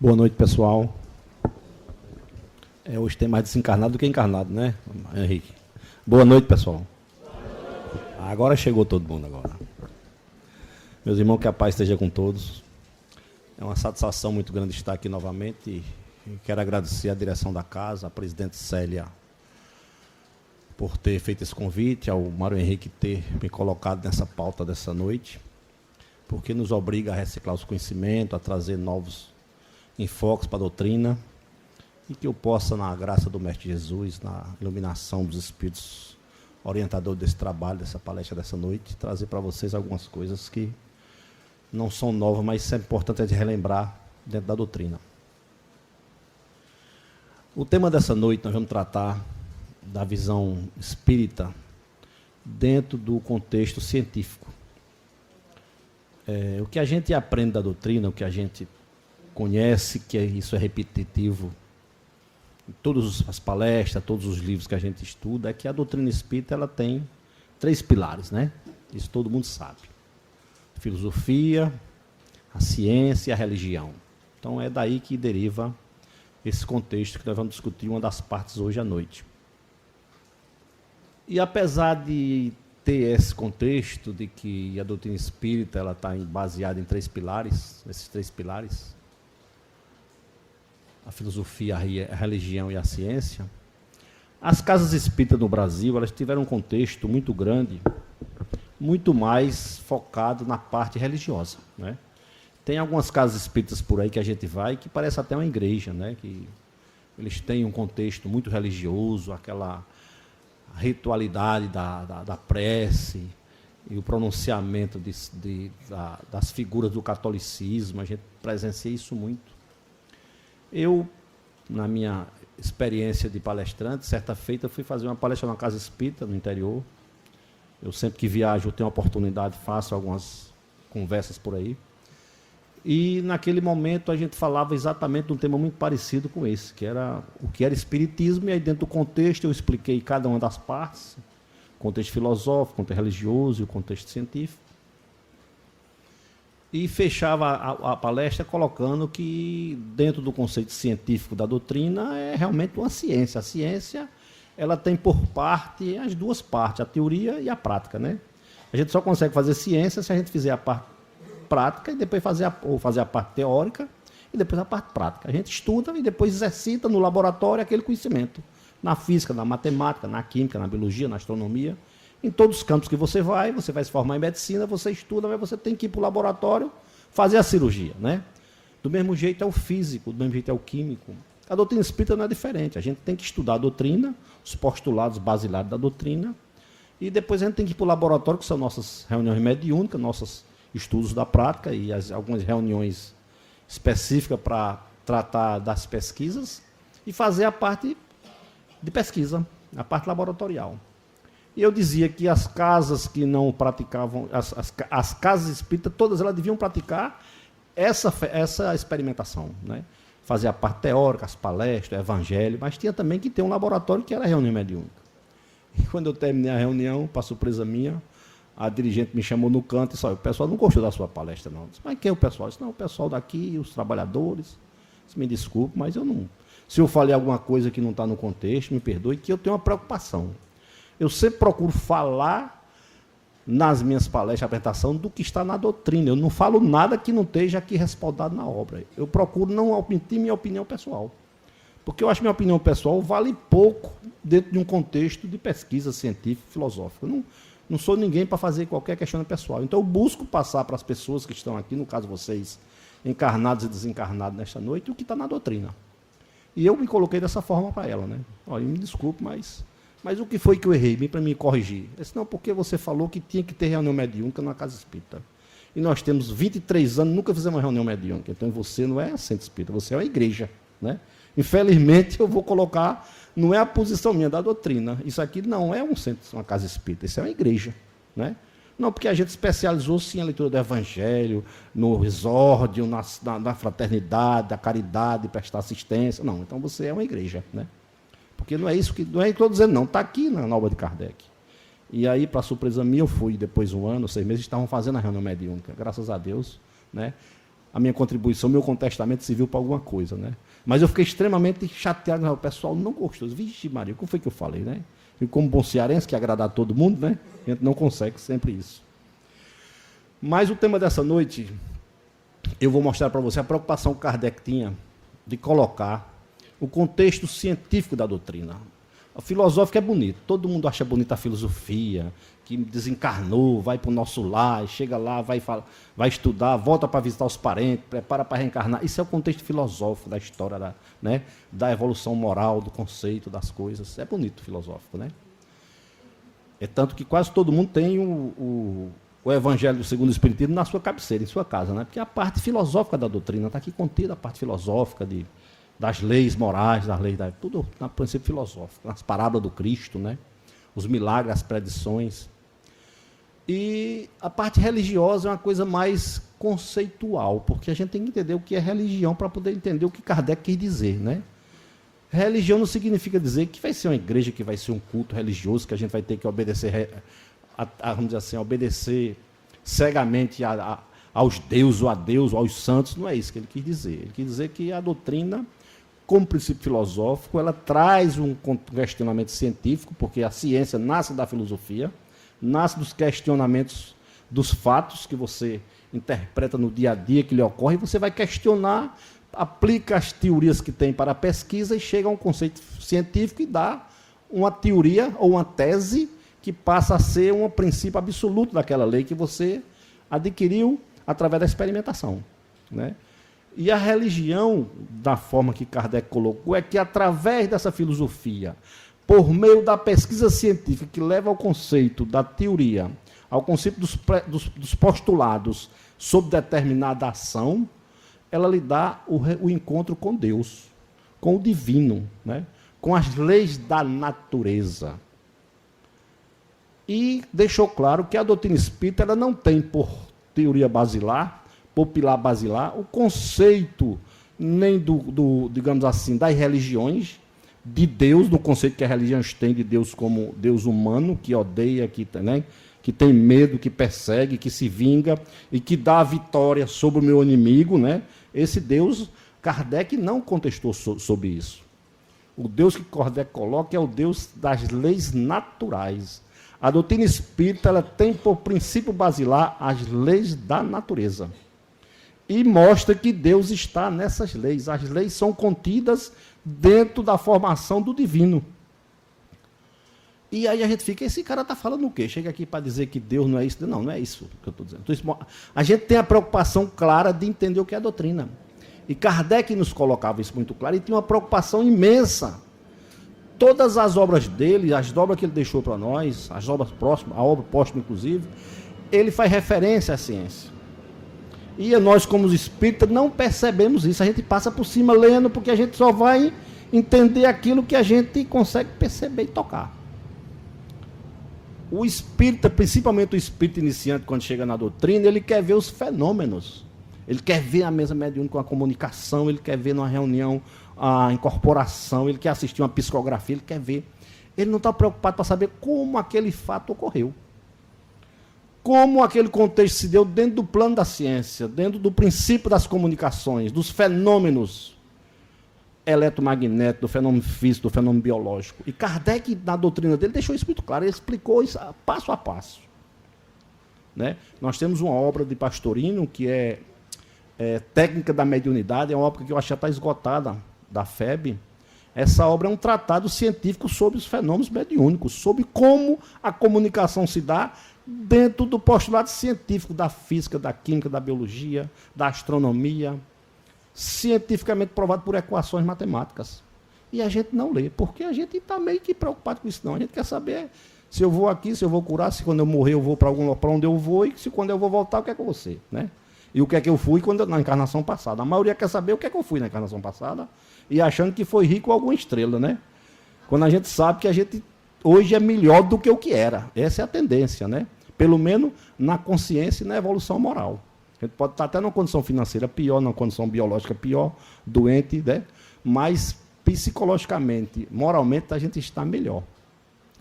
Boa noite, pessoal. Hoje tem mais desencarnado do que encarnado, né, Henrique? Boa noite, pessoal. Agora chegou todo mundo agora. Meus irmãos, que a paz esteja com todos. É uma satisfação muito grande estar aqui novamente. E quero agradecer à direção da casa, à presidente Célia, por ter feito esse convite, ao Mário Henrique ter me colocado nessa pauta dessa noite, porque nos obriga a reciclar os conhecimentos, a trazer novos enfoques para a doutrina, e que eu possa, na graça do Mestre Jesus, na iluminação dos Espíritos orientadores desse trabalho, dessa palestra dessa noite, trazer para vocês algumas coisas que não são novas, mas isso é importante de relembrar dentro da doutrina. O tema dessa noite nós vamos tratar da visão espírita dentro do contexto científico. O que a gente aprende da doutrina, o que a gente conhece, que isso é repetitivo em todas as palestras, todos os livros que a gente estuda, é que a doutrina espírita ela tem 3 pilares, né? Isso todo mundo sabe. A filosofia, a ciência e a religião. Então é daí que deriva esse contexto que nós vamos discutir uma das partes hoje à noite. E apesar de ter esse contexto de que a doutrina espírita ela está baseada em 3 pilares, esses 3 pilares, a filosofia, a religião e a ciência, as casas espíritas no Brasil elas tiveram um contexto muito grande, muito mais focado na parte religiosa, né? Tem algumas casas espíritas por aí que a gente vai que parece até uma igreja, né? Que eles têm um contexto muito religioso, aquela ritualidade da prece e o pronunciamento das figuras do catolicismo. A gente presencia isso muito. Eu, na minha experiência de palestrante, certa feita eu fui fazer uma palestra numa casa espírita no interior. Eu sempre que viajo, eu tenho oportunidade, faço algumas conversas por aí. E naquele momento a gente falava exatamente de um tema muito parecido com esse, que era o que era espiritismo, e aí dentro do contexto eu expliquei cada uma das partes, o contexto filosófico, o contexto religioso e o contexto científico. E fechava a palestra colocando que dentro do conceito científico da doutrina é realmente uma ciência. A ciência ela tem por parte as 2 partes, a teoria e a prática, né? A gente só consegue fazer ciência se a gente fizer a parte prática e depois fazer a parte teórica e depois a parte prática. A gente estuda e depois exercita no laboratório aquele conhecimento. Na física, na matemática, na química, na biologia, na astronomia. Em todos os campos que você vai se formar em medicina, você estuda, mas você tem que ir para o laboratório fazer a cirurgia, né? Do mesmo jeito é o físico, do mesmo jeito é o químico. A doutrina espírita não é diferente. A gente tem que estudar a doutrina, os postulados basilares da doutrina, e depois a gente tem que ir para o laboratório, que são nossas reuniões mediúnicas, nossos estudos da prática e algumas reuniões específicas para tratar das pesquisas e fazer a parte de pesquisa, a parte laboratorial. E eu dizia que as casas que não praticavam, as casas espíritas, todas elas deviam praticar essa experimentação, né? Fazer a parte teórica, as palestras, o evangelho, mas tinha também que ter um laboratório que era a reunião mediúnica. E quando eu terminei a reunião, para surpresa minha, a dirigente me chamou no canto e disse: o pessoal não gostou da sua palestra, não. Eu disse: mas quem é o pessoal? Eu disse: não, o pessoal daqui, os trabalhadores. Eu disse: me desculpe, mas eu não... Se eu falei alguma coisa que não está no contexto, me perdoe, que eu tenho uma preocupação. Eu sempre procuro falar nas minhas palestras, apresentação, do que está na doutrina. Eu não falo nada que não esteja aqui respaldado na obra. Eu procuro não omitir minha opinião pessoal. Porque eu acho que minha opinião pessoal vale pouco dentro de um contexto de pesquisa científica e filosófica. Eu não sou ninguém para fazer qualquer questionamento pessoal. Então eu busco passar para as pessoas que estão aqui, no caso vocês, encarnados e desencarnados nesta noite, o que está na doutrina. E eu me coloquei dessa forma para ela, né? Olha, me desculpe, mas o que foi que eu errei? Para me corrigir. Eu disse: não, porque você falou que tinha que ter reunião mediúnica na casa espírita. E nós temos 23 anos, nunca fizemos uma reunião mediúnica. Então você não é centro espírita, você é uma igreja, né? Infelizmente, eu vou colocar, não é a posição minha da doutrina. Isso aqui não é um centro, uma casa espírita, isso é uma igreja, né? Não, porque a gente especializou-se em leitura do Evangelho, no exórdio, na fraternidade, da caridade, prestar assistência. Não, então você é uma igreja, né? Porque não é isso que estou dizendo, não. Está aqui na obra de Kardec. E aí, para surpresa minha, eu fui, depois de 1 ano, 6 meses, estavam fazendo a reunião mediúnica. Graças a Deus, né? A minha contribuição, meu contestamento serviu para alguma coisa, né? Mas eu fiquei extremamente chateado, né? O pessoal não gostou. Vixe Maria, como foi que eu falei, né? E como bom cearense, que agradar todo mundo, né? A gente não consegue sempre isso. Mas o tema dessa noite, eu vou mostrar para você a preocupação que Kardec tinha de colocar o contexto científico da doutrina. A filosófica é bonito, todo mundo acha bonita a filosofia, que desencarnou, vai para o nosso lar, chega lá, vai estudar, volta para visitar os parentes, prepara para reencarnar. Isso é o contexto filosófico da história, né, da evolução moral, do conceito, das coisas. É bonito filosófico, né? É tanto que quase todo mundo tem o Evangelho segundo o Espiritismo na sua cabeceira, em sua casa, né? Porque a parte filosófica da doutrina está aqui contida, a parte filosófica das leis morais, das leis tudo no princípio filosófico, nas parábolas do Cristo, né? Os milagres, as predições. E a parte religiosa é uma coisa mais conceitual, porque a gente tem que entender o que é religião para poder entender o que Kardec quis dizer, né? Religião não significa dizer que vai ser uma igreja, que vai ser um culto religioso, que a gente vai ter que obedecer, vamos dizer assim, obedecer cegamente aos deuses, ou a Deus, ou aos santos. Não é isso que ele quis dizer. Ele quis dizer que a doutrina, como princípio filosófico, ela traz um questionamento científico, porque a ciência nasce da filosofia, nasce dos questionamentos dos fatos que você interpreta no dia a dia que lhe ocorre, e você vai questionar, aplica as teorias que tem para a pesquisa e chega a um conceito científico e dá uma teoria ou uma tese que passa a ser um princípio absoluto daquela lei que você adquiriu através da experimentação, né? E a religião, da forma que Kardec colocou, é que através dessa filosofia, por meio da pesquisa científica que leva ao conceito da teoria, ao conceito dos postulados sobre determinada ação, ela lhe dá o encontro com Deus, com o divino, né? Com as leis da natureza. E deixou claro que a doutrina espírita ela não tem por teoria basilar, por pilar basilar, o conceito nem digamos assim, das religiões, de Deus, no conceito que as religiões têm de Deus como Deus humano, que odeia, né, que tem medo, que persegue, que se vinga e que dá a vitória sobre o meu inimigo, né? Esse Deus, Kardec não contestou sobre isso. O Deus que Kardec coloca é o Deus das leis naturais. A doutrina espírita ela tem por princípio basilar as leis da natureza. E mostra que Deus está nessas leis. As leis são contidas dentro da formação do divino. E aí a gente fica, esse cara está falando o quê? Chega aqui para dizer que Deus não é isso. Não, não é isso que eu estou dizendo. A gente tem a preocupação clara de entender o que é a doutrina. E Kardec nos colocava isso muito claro e tinha uma preocupação imensa. Todas as obras dele, as obras que ele deixou para nós, as obras próximas, a obra póstuma inclusive, ele faz referência à ciência. E nós, como os espíritas, não percebemos isso. A gente passa por cima lendo, porque a gente só vai entender aquilo que a gente consegue perceber e tocar. O espírita, principalmente o espírita iniciante, quando chega na doutrina, ele quer ver os fenômenos. Ele quer ver a mesa mediúnica com a comunicação, ele quer ver numa reunião a incorporação, ele quer assistir uma psicografia, ele quer ver. Ele não está preocupado para saber como aquele fato ocorreu. Como aquele contexto se deu dentro do plano da ciência, dentro do princípio das comunicações, dos fenômenos eletromagnéticos, do fenômeno físico, do fenômeno biológico. E Kardec, na doutrina dele, deixou isso muito claro, ele explicou isso passo a passo. Né? Nós temos uma obra de Pastorino, que é Técnica da Mediunidade, é uma obra que eu acho que já está esgotada, da FEB. Essa obra é um tratado científico sobre os fenômenos mediúnicos, sobre como a comunicação se dá dentro do postulado científico da física, da química, da biologia, da astronomia, cientificamente provado por equações matemáticas. E a gente não lê, porque a gente está meio que preocupado com isso, não. A gente quer saber se eu vou aqui, se eu vou curar, se quando eu morrer eu vou para onde eu vou, e se quando eu vou voltar, o que é que eu vou ser, né? E o que é que eu fui na encarnação passada. A maioria quer saber o que é que eu fui na encarnação passada, e achando que foi rico alguma estrela, né? Quando a gente sabe que a gente hoje é melhor do que o que era. Essa é a tendência, né? pelo menos na consciência e na evolução moral. A gente pode estar até numa condição financeira pior, numa condição biológica pior, doente, né? Mas psicologicamente, moralmente, a gente está melhor.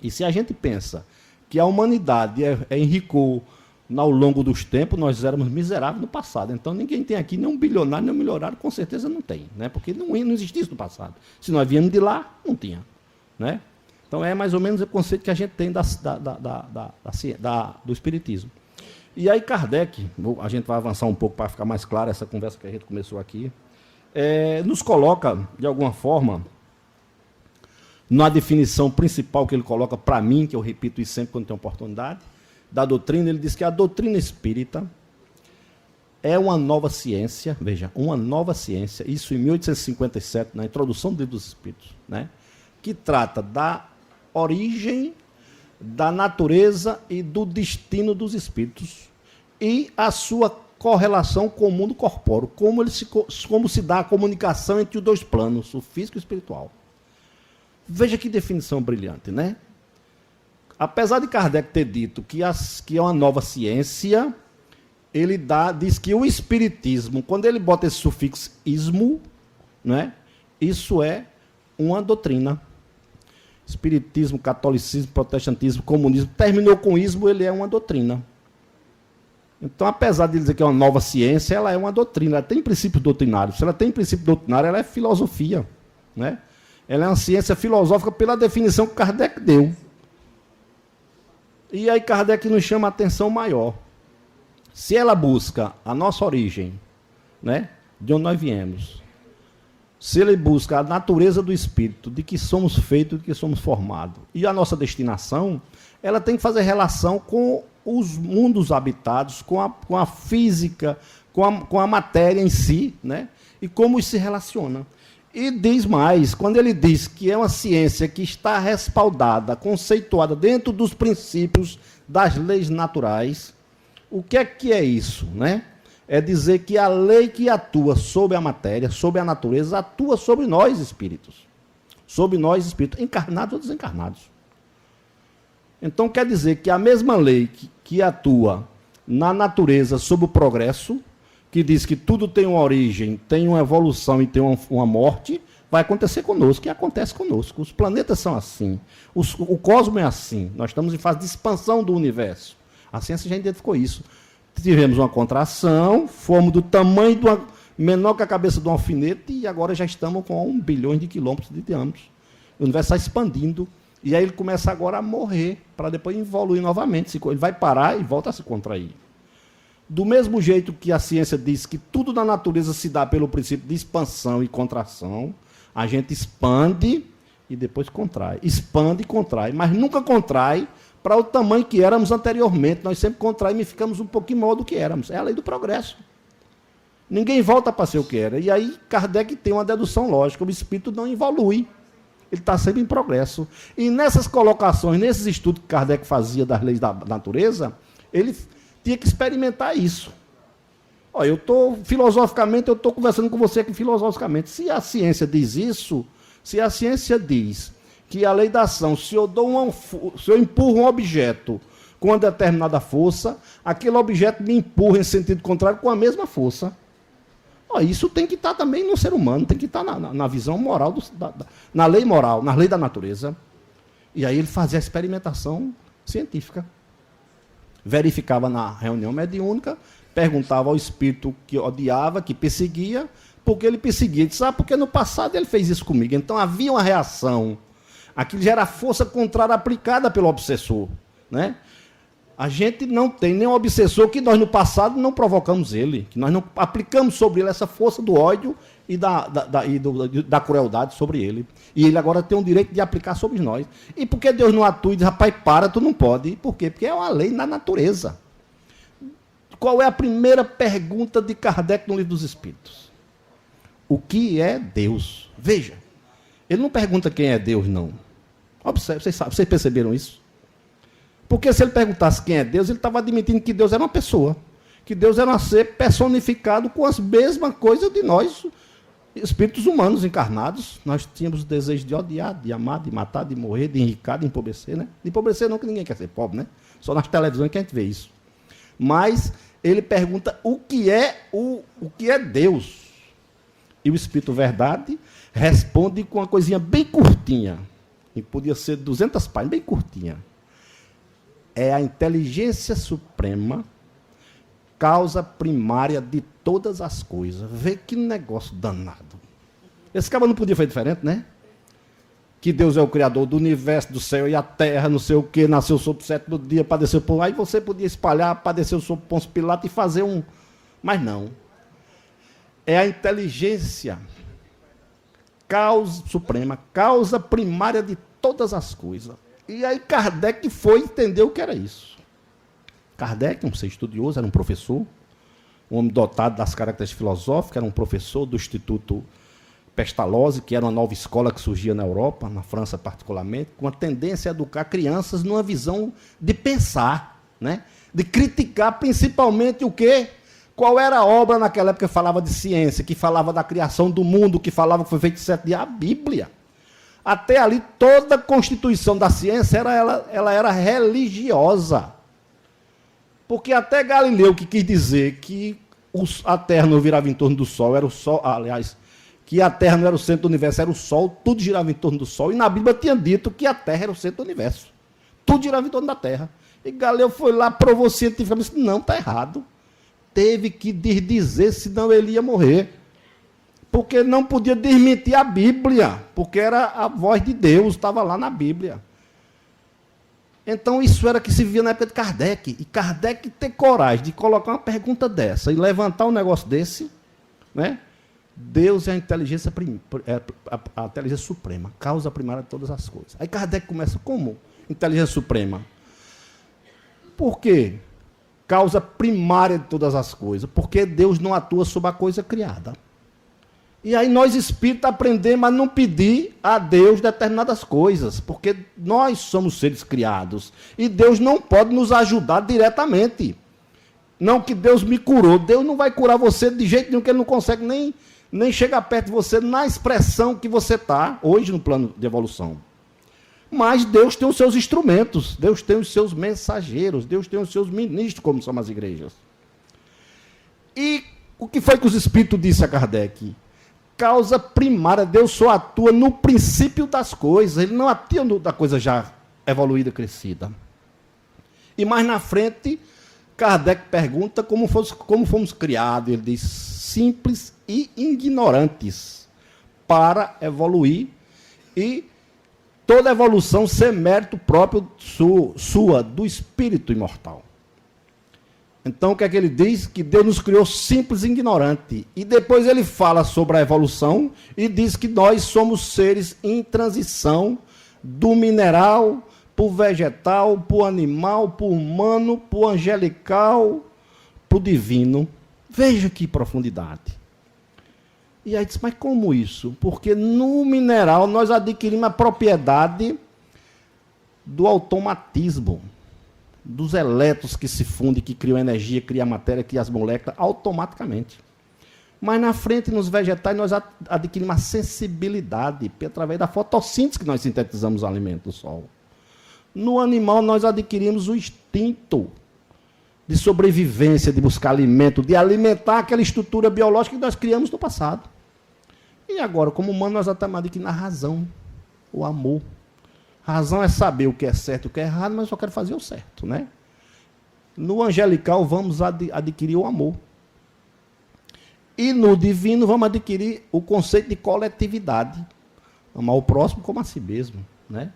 E se a gente pensa que a humanidade enricou ao longo dos tempos, nós éramos miseráveis no passado. Então, ninguém tem aqui nem um bilionário, nem um milionário, com certeza não tem, né? Porque não existia isso no passado. Se nós viemos de lá, não tinha, né? Então, é mais ou menos o conceito que a gente tem do espiritismo. E aí, Kardec, a gente vai avançar um pouco para ficar mais clara essa conversa que a gente começou aqui, nos coloca, de alguma forma, na definição principal que ele coloca para mim, que eu repito isso sempre quando tenho oportunidade, da doutrina. Ele diz que a doutrina espírita é uma nova ciência, veja, uma nova ciência, isso em 1857, na introdução do Livro dos Espíritos, né, que trata da origem, da natureza e do destino dos espíritos e a sua correlação com o mundo corpóreo, como se dá a comunicação entre os dois planos, o físico e o espiritual. Veja que definição brilhante, né? Apesar de Kardec ter dito que é uma nova ciência, ele diz que o espiritismo, quando ele bota esse sufixo ismo, né, isso é uma doutrina. Espiritismo, catolicismo, protestantismo, comunismo, terminou com ismo, ele é uma doutrina. Então, apesar de dizer que é uma nova ciência, ela é uma doutrina, ela tem princípios doutrinários. Se ela tem princípio doutrinário, ela é filosofia, né? Ela é uma ciência filosófica pela definição que Kardec deu. E aí Kardec nos chama a atenção maior. Se ela busca a nossa origem, né, de onde nós viemos, se ele busca a natureza do espírito, de que somos feitos, de que somos formados, e a nossa destinação, ela tem que fazer relação com os mundos habitados, com a física, com a matéria em si, né, e como isso se relaciona. E diz mais, quando ele diz que é uma ciência que está respaldada, conceituada dentro dos princípios das leis naturais, o que é isso, né? É dizer que a lei que atua sobre a matéria, sobre a natureza, atua sobre nós, espíritos. Sobre nós, espíritos, encarnados ou desencarnados. Então, quer dizer que a mesma lei que atua na natureza sobre o progresso, que diz que tudo tem uma origem, tem uma evolução e tem uma morte, vai acontecer conosco, e acontece conosco. Os planetas são assim, o cosmos é assim, nós estamos em fase de expansão do universo. A ciência já identificou isso. Tivemos uma contração, fomos do tamanho de menor que a cabeça de um alfinete, e agora já estamos com 1 bilhão de quilômetros de diâmetro. O universo está expandindo, e aí ele começa agora a morrer, para depois evoluir novamente. Ele vai parar e volta a se contrair. Do mesmo jeito que a ciência diz que tudo na natureza se dá pelo princípio de expansão e contração, a gente expande e depois contrai. Expande e contrai, mas nunca contrai para o tamanho que éramos anteriormente. Nós sempre contraímos e ficamos um pouquinho maior do que éramos. É a lei do progresso. Ninguém volta para ser o que era. E aí Kardec tem uma dedução lógica. O espírito não evolui. Ele está sempre em progresso. E nessas colocações, nesses estudos que Kardec fazia das leis da natureza, ele tinha que experimentar isso. Olha, filosoficamente, eu estou conversando com você aqui filosoficamente. Se a ciência diz isso, se a ciência diz que a lei da ação, se eu empurro um objeto com uma determinada força, aquele objeto me empurra em sentido contrário com a mesma força. Isso tem que estar também no ser humano, tem que estar na visão moral, na lei moral, na lei da natureza. E aí ele fazia a experimentação científica. Verificava na reunião mediúnica, perguntava ao espírito que odiava, que perseguia, porque ele perseguia. Ele disse, porque no passado ele fez isso comigo. Então havia uma reação. Aquilo já era força contrária aplicada pelo obsessor, né? A gente não tem nenhum obsessor que nós no passado não provocamos ele, que nós não aplicamos sobre ele essa força do ódio e da crueldade sobre ele. E ele agora tem o direito de aplicar sobre nós. E por que Deus não atua e diz, rapaz, para, tu não pode? Por quê? Porque é uma lei na natureza. Qual é a primeira pergunta de Kardec no Livro dos Espíritos? O que é Deus? Veja, ele não pergunta quem é Deus, não. Observe, vocês perceberam isso? Porque se ele perguntasse quem é Deus, ele estava admitindo que Deus era uma pessoa. Que Deus era um ser personificado com as mesmas coisas de nós, espíritos humanos encarnados. Nós tínhamos o desejo de odiar, de amar, de matar, de morrer, de enricar, de empobrecer, né? De empobrecer não, que ninguém quer ser pobre, né? Só nas televisões que a gente vê isso. Mas ele pergunta o que é Deus. E o Espírito Verdade responde com uma coisinha bem curtinha. E podia ser 200 páginas, bem curtinha. É a inteligência suprema, causa primária de todas as coisas. Vê que negócio danado. Esse cara não podia fazer diferente, né? Que Deus é o Criador do universo, do céu e a terra, não sei o quê, nasceu sobre o sétimo dia, padeceu por... Aí você podia espalhar, padeceu sobre Pôncio Pilato e fazer um... Mas não. É a inteligência suprema, causa primária de todas as coisas. E aí Kardec foi entender o que era isso. Kardec, um ser estudioso, era um professor, um homem dotado das características filosóficas, era um professor do Instituto Pestalozzi, que era uma nova escola que surgia na Europa, na França particularmente, com a tendência a educar crianças numa visão de pensar, né? De criticar principalmente o quê? Qual era a obra naquela época que falava de ciência, que falava da criação do mundo, que falava que foi feito em 7 dias? A Bíblia. Até ali, toda a constituição da ciência ela era religiosa. Porque até Galileu, que quis dizer que a Terra não virava em torno do Sol, era o Sol, aliás, que a Terra não era o centro do universo, era o Sol, tudo girava em torno do Sol. E na Bíblia tinha dito que a Terra era o centro do universo. Tudo girava em torno da Terra. E Galileu foi lá, provou cientificamente, disse, não, está errado. Teve que desdizer, senão ele ia morrer. Porque não podia desmentir a Bíblia, porque era a voz de Deus, estava lá na Bíblia. Então, isso era que se via na época de Kardec. E Kardec ter coragem de colocar uma pergunta dessa e levantar um negócio desse, né? Deus é a inteligência suprema, causa primária de todas as coisas. Aí Kardec começa como? Inteligência suprema. Por quê? Causa primária de todas as coisas. Porque Deus não atua sobre a coisa criada. E aí nós espíritas aprendemos a não pedir a Deus determinadas coisas, porque nós somos seres criados. E Deus não pode nos ajudar diretamente. Não que Deus me curou. Deus não vai curar você de jeito nenhum, que Ele não consegue nem chegar perto de você na expressão que você está, hoje no plano de evolução. Mas Deus tem os seus instrumentos, Deus tem os seus mensageiros, Deus tem os seus ministros, como são as igrejas. E o que foi que os espíritos disseram a Kardec? Causa primária, Deus só atua no princípio das coisas, Ele não atua da coisa já evoluída, crescida. E mais na frente, Kardec pergunta como fomos criados. Ele diz, simples e ignorantes, para evoluir e toda evolução ser mérito próprio sua, do espírito imortal. Então, o que é que ele diz? Que Deus nos criou simples e ignorante. E depois ele fala sobre a evolução e diz que nós somos seres em transição do mineral para o vegetal, para o animal, para o humano, para o angelical, para o divino. Veja que profundidade. E aí diz, mas como isso? Porque no mineral nós adquirimos a propriedade do automatismo, dos elétrons que se fundem, que criam energia, criam matéria, criam as moléculas automaticamente. Mas na frente, nos vegetais, nós adquirimos a sensibilidade, através da fotossíntese que nós sintetizamos o alimento do sol. No animal, nós adquirimos o instinto de sobrevivência, de buscar alimento, de alimentar aquela estrutura biológica que nós criamos no passado. E agora, como humano, nós estamos adquirindo a razão, o amor. Razão é saber o que é certo e o que é errado, mas eu só quero fazer o certo, né? No angelical, vamos adquirir o amor. E no divino, vamos adquirir o conceito de coletividade. Amar o próximo como a si mesmo, né?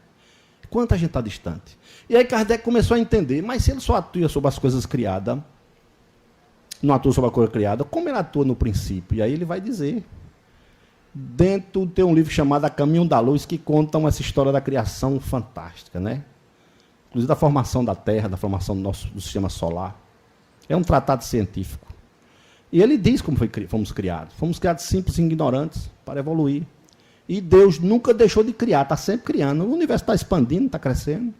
Quanta gente está distante. E aí Kardec começou a entender, mas se ele só atua sobre as coisas criadas, não atua sobre a coisa criada, como ele atua no princípio? E aí ele vai dizer... Dentro tem um livro chamado A Caminho da Luz, que conta essa história da criação fantástica, né? Inclusive da formação da Terra, da formação do sistema solar. É um tratado científico. E ele diz como fomos criados. Fomos criados simples e ignorantes para evoluir. E Deus nunca deixou de criar, está sempre criando. O universo está expandindo, está crescendo.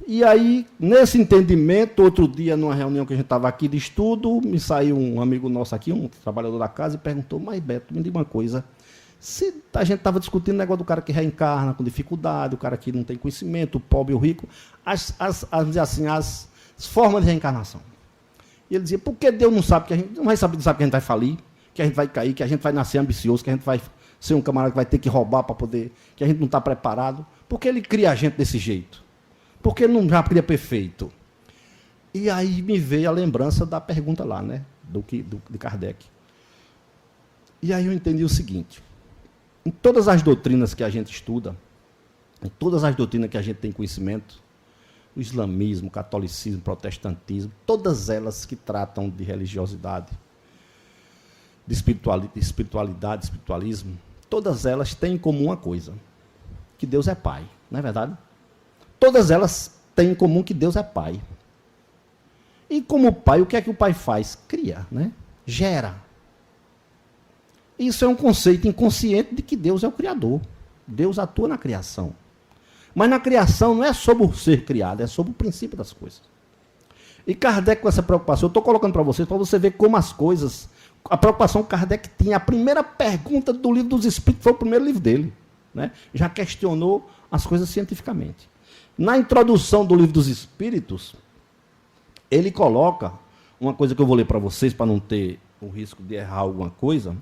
E aí, nesse entendimento, outro dia, numa reunião que a gente estava aqui de estudo, me saiu um amigo nosso aqui, um trabalhador da casa, e perguntou, mas Beto, me diga uma coisa, Se a gente estava discutindo o negócio do cara que reencarna com dificuldade, o cara que não tem conhecimento, o pobre e o rico, as formas de reencarnação. E ele dizia, por que Deus não sabe que a gente não vai saber que a gente vai falir, que a gente vai cair, que a gente vai nascer ambicioso, que a gente vai ser um camarada que vai ter que roubar para poder, que a gente não está preparado? Por que ele cria a gente desse jeito? Por que ele não já cria perfeito? E aí me veio a lembrança da pergunta lá, né, de Kardec. E aí eu entendi o seguinte: em todas as doutrinas que a gente estuda, em todas as doutrinas que a gente tem conhecimento, o islamismo, o catolicismo, o protestantismo, todas elas que tratam de religiosidade, de espiritualidade, espiritualismo, todas elas têm em comum uma coisa: que Deus é Pai, não é verdade? Todas elas têm em comum que Deus é Pai. E como Pai, o que é que o Pai faz? Cria, né? Gera. Isso é um conceito inconsciente de que Deus é o Criador. Deus atua na criação. Mas na criação não é sobre o ser criado, é sobre o princípio das coisas. E Kardec, com essa preocupação, eu estou colocando para você ver como as coisas... A preocupação que Kardec tinha, a primeira pergunta do Livro dos Espíritos foi o primeiro livro dele, né? Já questionou as coisas cientificamente. Na introdução do Livro dos Espíritos, ele coloca uma coisa que eu vou ler para vocês, para não ter o risco de errar alguma coisa.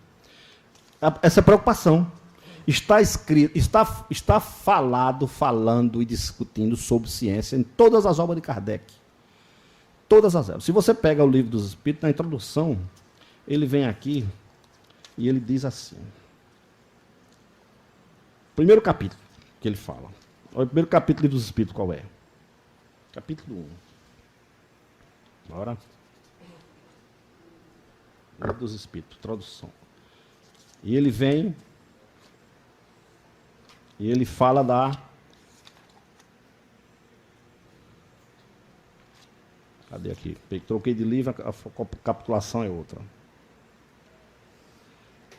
Essa preocupação está escrito, está falando e discutindo sobre ciência em todas as obras de Kardec. Todas as obras. Se você pega o Livro dos Espíritos, na introdução, ele vem aqui e ele diz assim. Primeiro capítulo que ele fala. O primeiro capítulo do Livro dos Espíritos qual é? Capítulo 1. Bora. Livro dos Espíritos, introdução. E ele vem e ele fala da... Cadê aqui? Troquei de livro, a capitulação é outra.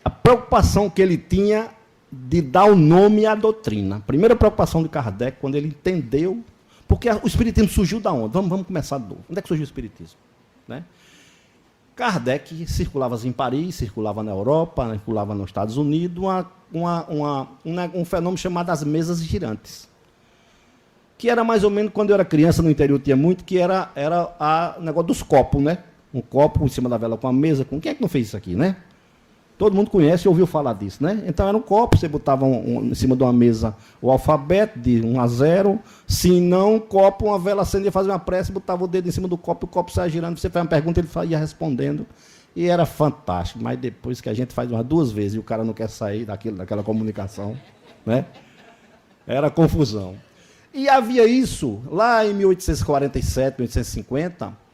A preocupação que ele tinha de dar o nome à doutrina. A primeira preocupação de Kardec, quando ele entendeu... Porque o Espiritismo surgiu da onde? Vamos começar de novo. Onde é que surgiu o Espiritismo? Né? Kardec circulava em Paris, circulava na Europa, circulava nos Estados Unidos, um fenômeno chamado as mesas girantes. Que era mais ou menos, quando eu era criança, no interior tinha muito, que era o negócio dos copos, né? Um copo em cima da vela com a mesa. Quem é que não fez isso aqui, né? Todo mundo conhece e ouviu falar disso, né? Então era um copo, você botava em cima de uma mesa o alfabeto de 1 a 0. Se não, um copo, uma vela acendia, fazia uma prece, botava o dedo em cima do copo, o copo saia girando, você faz uma pergunta, ele ia respondendo. E era fantástico. Mas depois que a gente faz umas 2 vezes e o cara não quer sair daquela comunicação, né? Era confusão. E havia isso lá em 1847, 1850,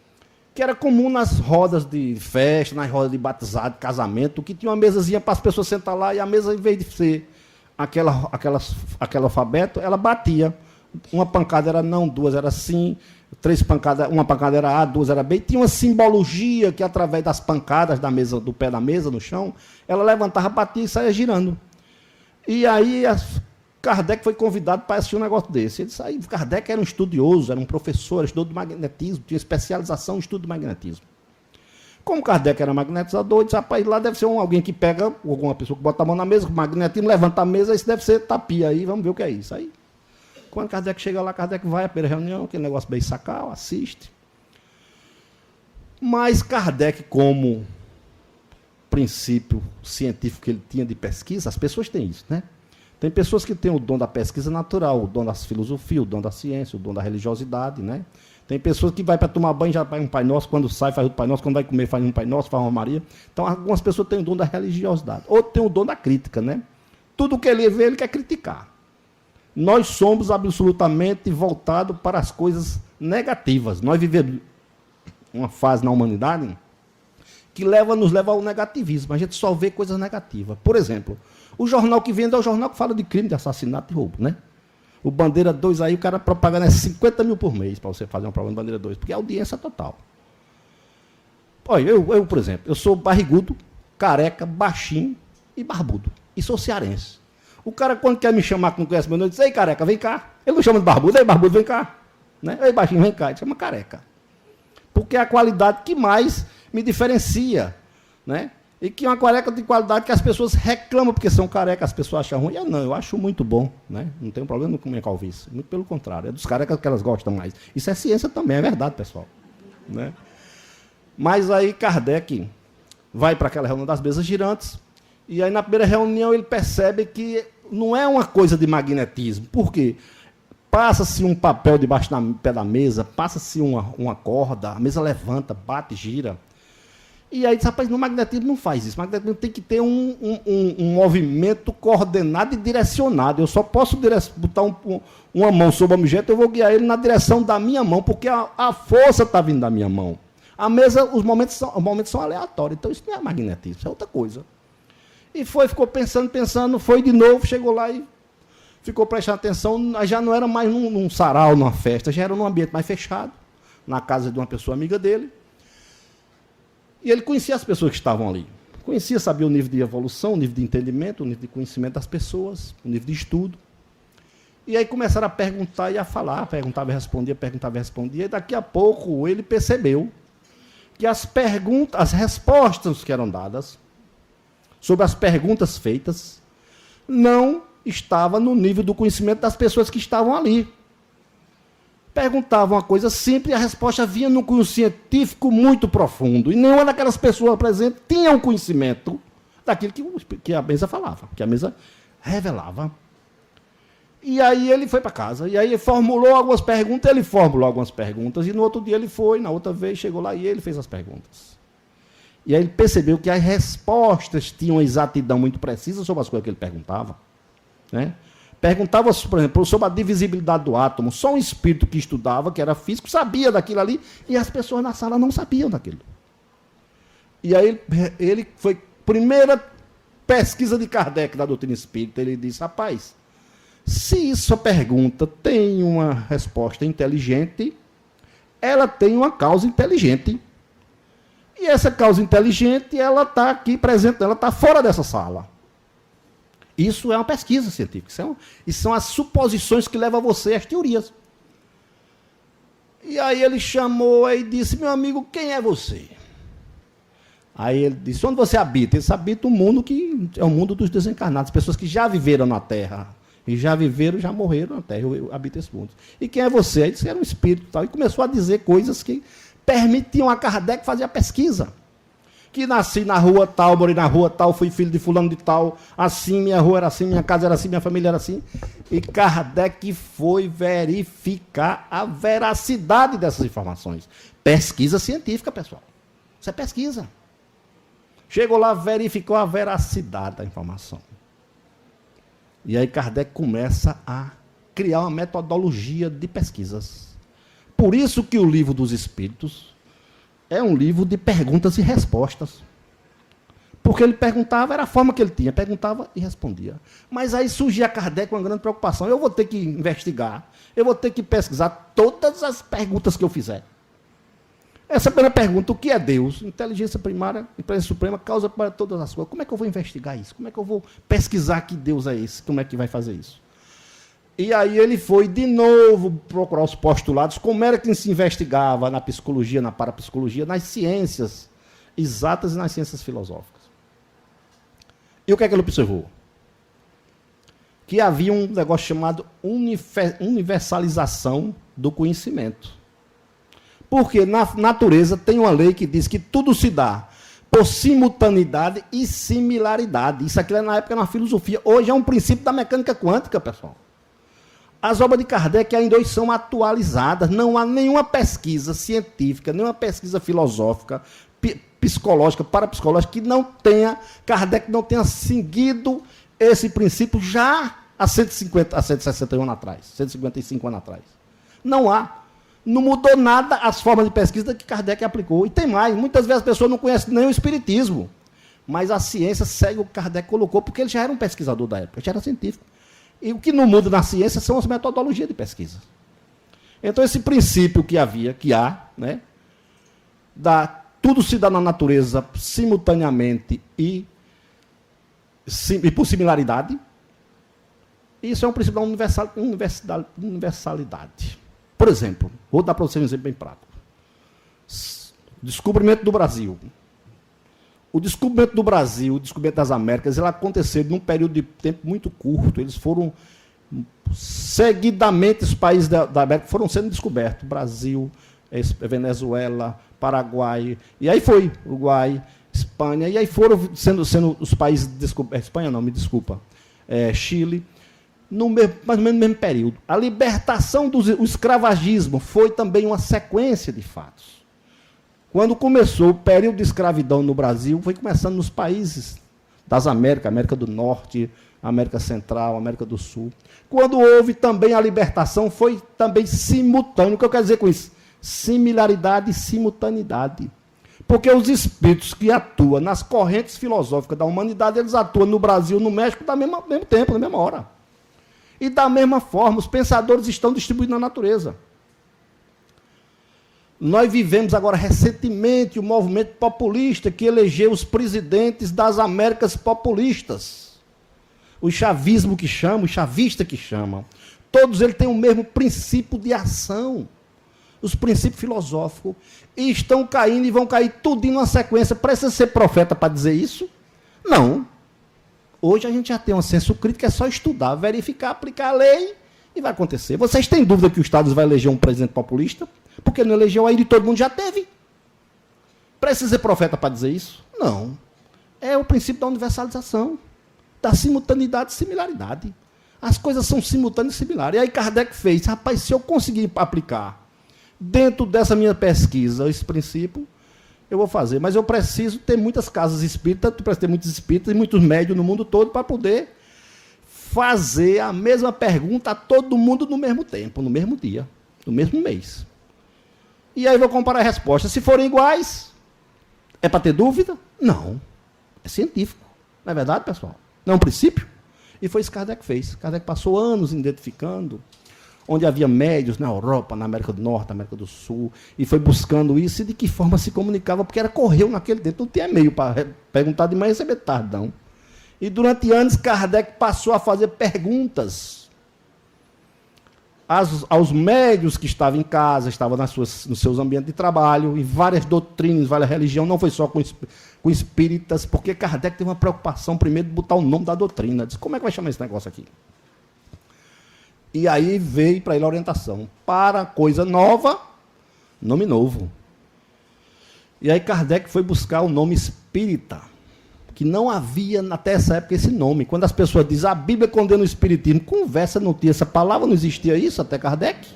que era comum nas rodas de festa, nas rodas de batizado, de casamento, que tinha uma mesazinha para as pessoas sentar lá, e a mesa, em vez de ser aquele alfabeto, ela batia. Uma pancada era não, 2 era sim, 3 pancadas, uma pancada era A, 2 era B. E tinha uma simbologia que, através das pancadas da mesa, do pé da mesa, no chão, ela levantava, batia e saía girando. E aí Kardec foi convidado para assistir um negócio desse. Ele saiu. Kardec era um estudioso, era um professor, estudou de magnetismo, tinha especialização em estudo de magnetismo. Como Kardec era magnetizador, ele disse, rapaz, lá deve ser alguém que pega, alguma pessoa que bota a mão na mesa, com magnetismo, levanta a mesa, isso deve ser tapia aí, vamos ver o que é isso. Aí, quando Kardec chega lá, Kardec vai à primeira reunião, aquele negócio bem sacal, assiste. Mas Kardec, como princípio científico que ele tinha de pesquisa, as pessoas têm isso, né? Tem pessoas que têm o dom da pesquisa natural, o dom da filosofia, o dom da ciência, o dom da religiosidade, né? Tem pessoas que vai para tomar banho, já faz um Pai Nosso, quando sai faz o Pai Nosso, quando vai comer faz um Pai Nosso, faz uma Maria. Então, algumas pessoas têm o dom da religiosidade, outros têm o dom da crítica, né? Tudo que ele vê, ele quer criticar. Nós somos absolutamente voltados para as coisas negativas. Nós vivemos uma fase na humanidade que nos leva ao negativismo. A gente só vê coisas negativas. Por exemplo, o jornal que vende é o jornal que fala de crime, de assassinato e roubo, né? O Bandeira 2 aí, o cara propaganda 50 mil por mês para você fazer uma propaganda de Bandeira 2, porque é audiência total. Olha, eu, por exemplo, eu sou barrigudo, careca, baixinho e barbudo. E sou cearense. O cara, quando quer me chamar, que não conhece meu nome, diz, ei, careca, vem cá. Ele não chama de barbudo, ei, barbudo, vem cá. Né? Ei, baixinho, vem cá. Ele chama careca. Porque é a qualidade que mais me diferencia, né? E que é uma careca de qualidade que as pessoas reclamam porque são carecas, as pessoas acham ruim. Não, eu acho muito bom, né? Não tenho problema com a minha calvície. Muito pelo contrário, é dos carecas que elas gostam mais. Isso é ciência também, é verdade, pessoal. Né? Mas aí Kardec vai para aquela reunião das mesas girantes, e aí na primeira reunião ele percebe que não é uma coisa de magnetismo. Por quê? Passa-se um papel debaixo do pé da mesa, passa-se uma corda, a mesa levanta, bate, gira. E aí diz, rapaz, no magnetismo não faz isso. O magnetismo tem que ter um movimento coordenado e direcionado. Eu só posso botar uma mão sobre o objeto, eu vou guiar ele na direção da minha mão, porque a força está vindo da minha mão. A mesa, os momentos são aleatórios. Então isso não é magnetismo, isso é outra coisa. E ficou pensando, foi de novo, chegou lá e ficou prestando atenção. Já não era mais num sarau, numa festa, já era num ambiente mais fechado, na casa de uma pessoa amiga dele. E ele conhecia as pessoas que estavam ali. Conhecia, sabia o nível de evolução, o nível de entendimento, o nível de conhecimento das pessoas, o nível de estudo. E aí começaram a perguntar e a falar, perguntava e respondia, e daqui a pouco ele percebeu que as respostas que eram dadas sobre as perguntas feitas não estavam no nível do conhecimento das pessoas que estavam ali. Perguntavam uma coisa simples e a resposta vinha num cunho científico muito profundo. E nenhuma daquelas pessoas presentes tinha um conhecimento daquilo que a mesa falava, que a mesa revelava. E aí ele foi para casa, e aí ele formulou algumas perguntas, e no outro dia ele foi, na outra vez chegou lá e ele fez as perguntas. E aí ele percebeu que as respostas tinham uma exatidão muito precisa sobre as coisas que ele perguntava. Né? Perguntava, por exemplo, sobre a divisibilidade do átomo. Só um espírito que estudava, que era físico, sabia daquilo ali, e as pessoas na sala não sabiam daquilo. E aí ele foi, primeira pesquisa de Kardec da doutrina espírita, ele disse, rapaz, se essa pergunta tem uma resposta inteligente, ela tem uma causa inteligente. E essa causa inteligente, ela está aqui presente, ela está fora dessa sala. Isso é uma pesquisa científica. Isso são as suposições que levam você às teorias. E aí ele chamou e disse, meu amigo, quem é você? Aí ele disse, onde você habita? Ele habita um mundo que é o mundo dos desencarnados, pessoas que já viveram na Terra. E já viveram, já morreram na Terra. Eu habito esse mundo. E quem é você? Ele disse, era um espírito e tal. E começou a dizer coisas que permitiam a Kardec fazer a pesquisa. Que nasci na rua tal, morei na rua tal, fui filho de fulano de tal, assim, minha rua era assim, minha casa era assim, minha família era assim. E Kardec foi verificar a veracidade dessas informações. Pesquisa científica, pessoal. Isso é pesquisa. Chegou lá, verificou a veracidade da informação. E aí Kardec começa a criar uma metodologia de pesquisas. Por isso que o Livro dos Espíritos é um livro de perguntas e respostas. Porque ele perguntava, era a forma que ele tinha, perguntava e respondia. Mas aí surgia Kardec com uma grande preocupação. Eu vou ter que investigar, eu vou ter que pesquisar todas as perguntas que eu fizer. Essa primeira pergunta, o que é Deus? Inteligência primária, inteligência suprema, causa para todas as coisas. Como é que eu vou investigar isso? Como é que eu vou pesquisar que Deus é esse? Como é que vai fazer isso? E aí ele foi de novo procurar os postulados, como era que se investigava na psicologia, na parapsicologia, nas ciências exatas e nas ciências filosóficas. E o que é que ele observou? Que havia um negócio chamado universalização do conhecimento. Porque na natureza tem uma lei que diz que tudo se dá por simultaneidade e similaridade. Isso aqui é na época na filosofia. Hoje é um princípio da mecânica quântica, pessoal. As obras de Kardec ainda hoje são atualizadas. Não há nenhuma pesquisa científica, nenhuma pesquisa filosófica, psicológica, parapsicológica, que não tenha, Kardec não tenha seguido esse princípio já há 161 anos atrás, 155 anos atrás. Não há. Não mudou nada as formas de pesquisa que Kardec aplicou. E tem mais, muitas vezes as pessoas não conhecem nem o espiritismo, mas a ciência segue o que Kardec colocou, porque ele já era um pesquisador da época, já era científico. E o que não muda na ciência são as metodologias de pesquisa. Então, esse princípio que há, né, tudo se dá na natureza simultaneamente e por similaridade, isso é um princípio da universalidade. Por exemplo, vou dar para vocês um exemplo bem prático. Descobrimento do Brasil. O descobrimento do Brasil, o descobrimento das Américas, ele aconteceu num período de tempo muito curto. Eles foram, seguidamente, os países da América foram sendo descobertos. Brasil, Venezuela, Paraguai, e aí foi, Uruguai, Espanha, e aí foram sendo os países descobertos. Espanha não, me desculpa. Chile, mais ou menos no mesmo período. A libertação do escravagismo foi também uma sequência de fatos. Quando começou o período de escravidão no Brasil, foi começando nos países das Américas, América do Norte, América Central, América do Sul. Quando houve também a libertação, foi também simultâneo. O que eu quero dizer com isso? Similaridade e simultaneidade. Porque os espíritos que atuam nas correntes filosóficas da humanidade, eles atuam no Brasil, no México, ao mesmo tempo, na mesma hora. E da mesma forma, os pensadores estão distribuídos na natureza. Nós vivemos agora recentemente o movimento populista que elegeu os presidentes das Américas populistas. O chavismo que chama, o chavista que chama. Todos eles têm o mesmo princípio de ação. Os princípios filosóficos. E estão caindo e vão cair tudinho numa sequência. Precisa ser profeta para dizer isso? Não. Hoje a gente já tem um senso crítico, é só estudar, verificar, aplicar a lei e vai acontecer. Vocês têm dúvida que o Estado vai eleger um presidente populista? Porque não elegeu ainda e todo mundo já teve. Precisa ser profeta para dizer isso? Não. É o princípio da universalização, da simultaneidade e similaridade. As coisas são simultâneas e similares. E aí Kardec fez, rapaz, se eu conseguir aplicar dentro dessa minha pesquisa esse princípio, eu vou fazer. Mas eu preciso ter muitas casas espíritas, tu precisa ter muitos espíritas e muitos médios no mundo todo para poder fazer a mesma pergunta a todo mundo no mesmo tempo, no mesmo dia, no mesmo mês. E aí vou comparar a resposta. Se forem iguais, é para ter dúvida? Não. É científico. Não é verdade, pessoal? Não é um princípio? E foi isso que Kardec fez. Kardec passou anos identificando onde havia médios na Europa, na América do Norte, na América do Sul, e foi buscando isso e de que forma se comunicava, porque era correu naquele tempo, não tinha e-mail para perguntar de manhã e receber tarde, não. E durante anos Kardec passou a fazer perguntas aos médios que estavam em casa, estavam nos seus ambientes de trabalho, em várias doutrinas, várias religiões, não foi só com espíritas, porque Kardec teve uma preocupação primeiro de botar o nome da doutrina. Disse, como é que vai chamar esse negócio aqui? E aí veio para ele a orientação. Para coisa nova, nome novo. E aí Kardec foi buscar o nome espírita, que não havia até essa época esse nome. Quando as pessoas dizem, a Bíblia condena o espiritismo, conversa, não tinha essa palavra, não existia isso até Kardec.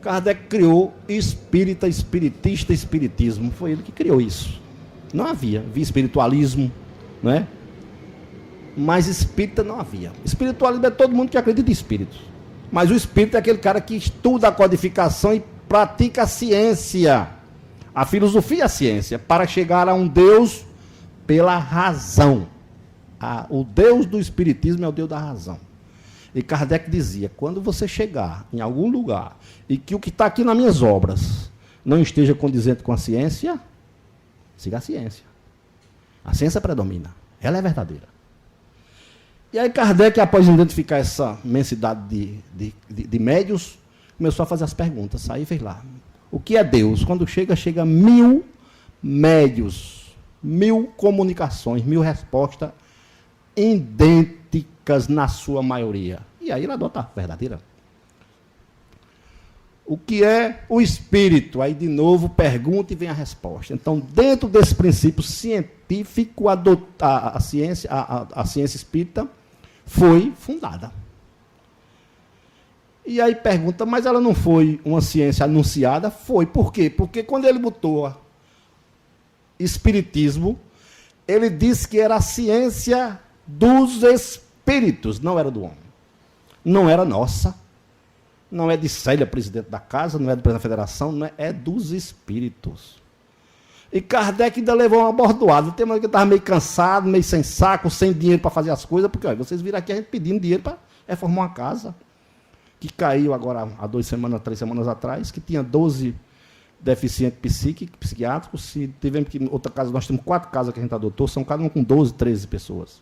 Kardec criou espírita, espiritista, espiritismo. Foi ele que criou isso. Não havia espiritualismo, não é? Mas espírita não havia. Espiritualismo é todo mundo que acredita em espíritos. Mas o espírito é aquele cara que estuda a codificação e pratica a ciência, a filosofia e a ciência, para chegar a um Deus pela razão. O Deus do espiritismo é o Deus da razão. E Kardec dizia, quando você chegar em algum lugar e que o que está aqui nas minhas obras não esteja condizente com a ciência, siga a ciência. A ciência predomina. Ela é verdadeira. E aí Kardec, após identificar essa imensidade de médios, começou a fazer as perguntas. Aí fez lá, o que é Deus? Quando chega 1000 médios, 1000 comunicações, 1000 respostas idênticas na sua maioria. E aí ele adota a verdadeira. O que é o espírito? Aí de novo pergunta e vem a resposta. Então, dentro desse princípio científico, a ciência espírita foi fundada. E aí pergunta, mas ela não foi uma ciência anunciada? Foi. Por quê? Porque quando ele botou espiritismo, ele disse que era a ciência dos espíritos, não era do homem. Não era nossa. Não é de Célia, presidente da casa, não é do presidente da federação, não é dos espíritos. E Kardec ainda levou uma bordoada. Tem uma que estava meio cansado, meio sem saco, sem dinheiro para fazer as coisas, porque olha, vocês viram aqui a gente pedindo dinheiro para reformar uma casa, que caiu agora há 3 semanas atrás, que tinha 12 deficientes psiquiátricos. Se tivemos que, outra casa, nós temos 4 casas que a gente adotou, são cada uma com 12, 13 pessoas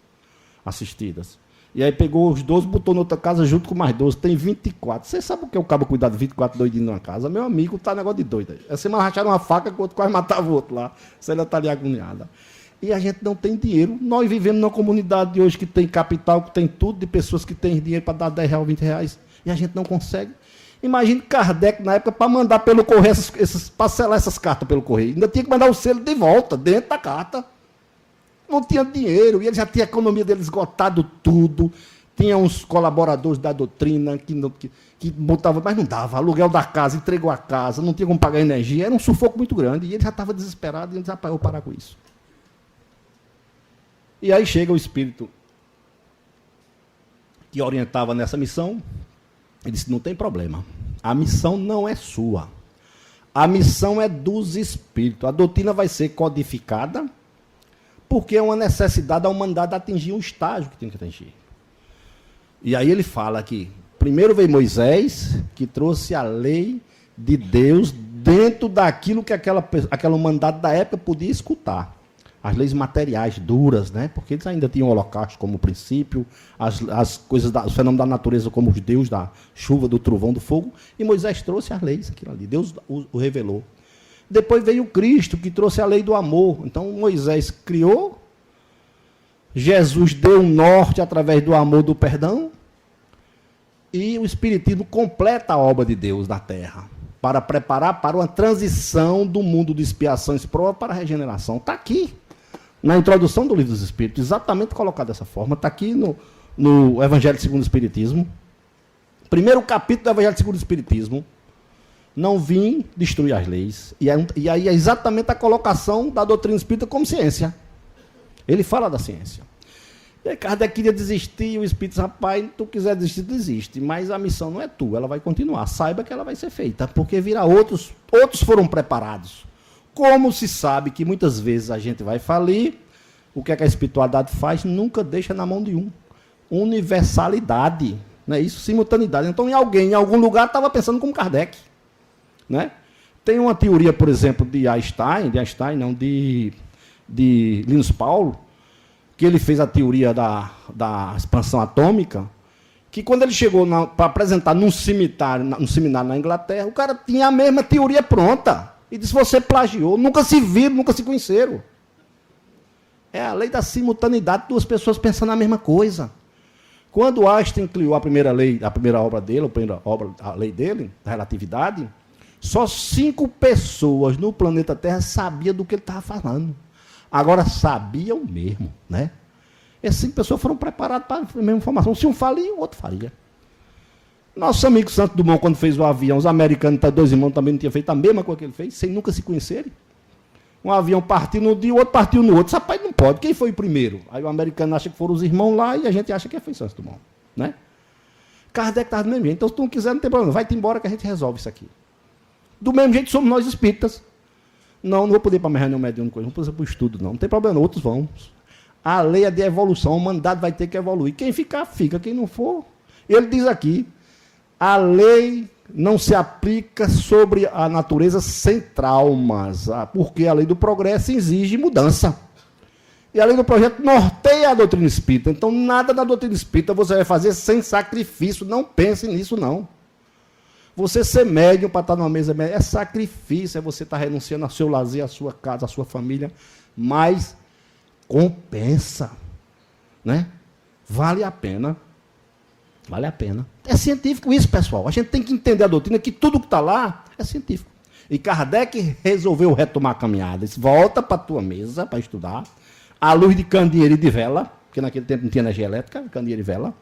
assistidas. E aí pegou os 12, botou na outra casa junto com mais 12. Tem 24. Você sabe o que é o cabo cuidar de 24 doidinhos numa casa? Meu amigo, tá negócio de doido. Essa semana racharam uma faca que o outro quase matava o outro lá. Você ainda tá ali agoniada. E a gente não tem dinheiro. Nós vivemos numa comunidade de hoje que tem capital, que tem tudo, de pessoas que têm dinheiro para dar 10 reais, 20 reais. E a gente não consegue. Imagine Kardec, na época, para mandar pelo correio, para selar essas cartas pelo correio. Ainda tinha que mandar o selo de volta, dentro da carta. Não tinha dinheiro, e ele já tinha a economia dele esgotado tudo. Tinha uns colaboradores da doutrina que botavam, mas não dava. Aluguel da casa, entregou a casa, não tinha como pagar energia. Era um sufoco muito grande. E ele já estava desesperado e ele já parou parar com isso. E aí chega o espírito que orientava nessa missão. Ele disse, não tem problema. A missão não é sua. A missão é dos espíritos. A doutrina vai ser codificada porque é uma necessidade da humanidade atingir um estágio que tem que atingir. E aí ele fala que primeiro veio Moisés, que trouxe a lei de Deus dentro daquilo que aquela humanidade da época podia escutar. As leis materiais duras, né? Porque eles ainda tinham o holocausto como princípio, as coisas, os fenômenos da natureza como os deuses da chuva, do trovão, do fogo, e Moisés trouxe as leis, aquilo ali, Deus o revelou. Depois veio o Cristo, que trouxe a lei do amor. Então Moisés criou, Jesus deu um norte através do amor, do perdão, e o Espiritismo completa a obra de Deus na Terra, para preparar para uma transição do mundo de expiação e prova para a regeneração. Está aqui, na introdução do Livro dos Espíritos, exatamente colocado dessa forma. Está aqui no Evangelho segundo o Espiritismo. Primeiro capítulo do Evangelho segundo o Espiritismo. Não vim destruir as leis. E aí é exatamente a colocação da doutrina espírita como ciência. Ele fala da ciência. E aí Kardec queria desistir, e o Espírito disse, rapaz, tu quiser desistir, desiste. Mas a missão não é tua, ela vai continuar. Saiba que ela vai ser feita, porque virá outros foram preparados. Como se sabe que muitas vezes a gente vai falir, o que é que a espiritualidade faz? Nunca deixa na mão de um. Universalidade, não é isso? Simultaneidade. Então, em algum lugar, estava pensando como Kardec. Né? Tem uma teoria, por exemplo, de Linus Paulo, que ele fez a teoria da expansão atômica, que quando ele chegou para apresentar num seminário na Inglaterra, o cara tinha a mesma teoria pronta. E disse, você plagiou, nunca se viram, nunca se conheceram. É a lei da simultaneidade, duas pessoas pensando a mesma coisa. Quando Einstein criou a primeira obra dele, a lei dele, da relatividade, só 5 pessoas no planeta Terra sabiam do que ele estava falando. Agora sabiam mesmo, né? Essas 5 pessoas foram preparadas para a mesma informação. Se um falia, o outro faria. Nosso amigo Santos Dumont, quando fez o avião, os americanos, 2 irmãos, também não tinham feito a mesma coisa que ele fez, sem nunca se conhecerem. Um avião partiu num dia, o outro partiu no outro. Rapaz, não pode. Quem foi o primeiro? Aí o americano acha que foram os irmãos lá e a gente acha que foi Santos Dumont, né? Kardec estava do mesmo jeito. Então, se tu não quiser, não tem problema. Vai-te embora que a gente resolve isso aqui. Do mesmo jeito somos nós espíritas. Não vou poder ir para a reunião mediúnica, não vou poder para o estudo, não tem problema, outros vão. A lei é de evolução, a humanidade vai ter que evoluir. Quem ficar, fica, quem não for. Ele diz aqui, a lei não se aplica sobre a natureza sem traumas, porque a lei do progresso exige mudança. E a lei do projeto norteia a doutrina espírita. Então, nada da doutrina espírita você vai fazer sem sacrifício. Não pense nisso, não. Você ser médium para estar numa mesa média é sacrifício, é você estar renunciando ao seu lazer, à sua casa, à sua família, mas compensa, né? Vale a pena. Vale a pena. É científico isso, pessoal. A gente tem que entender a doutrina, que tudo que está lá é científico. E Kardec resolveu retomar a caminhada. Disse, volta para a tua mesa para estudar, à luz de candeeiro e de vela, porque naquele tempo não tinha energia elétrica, candeeiro e vela,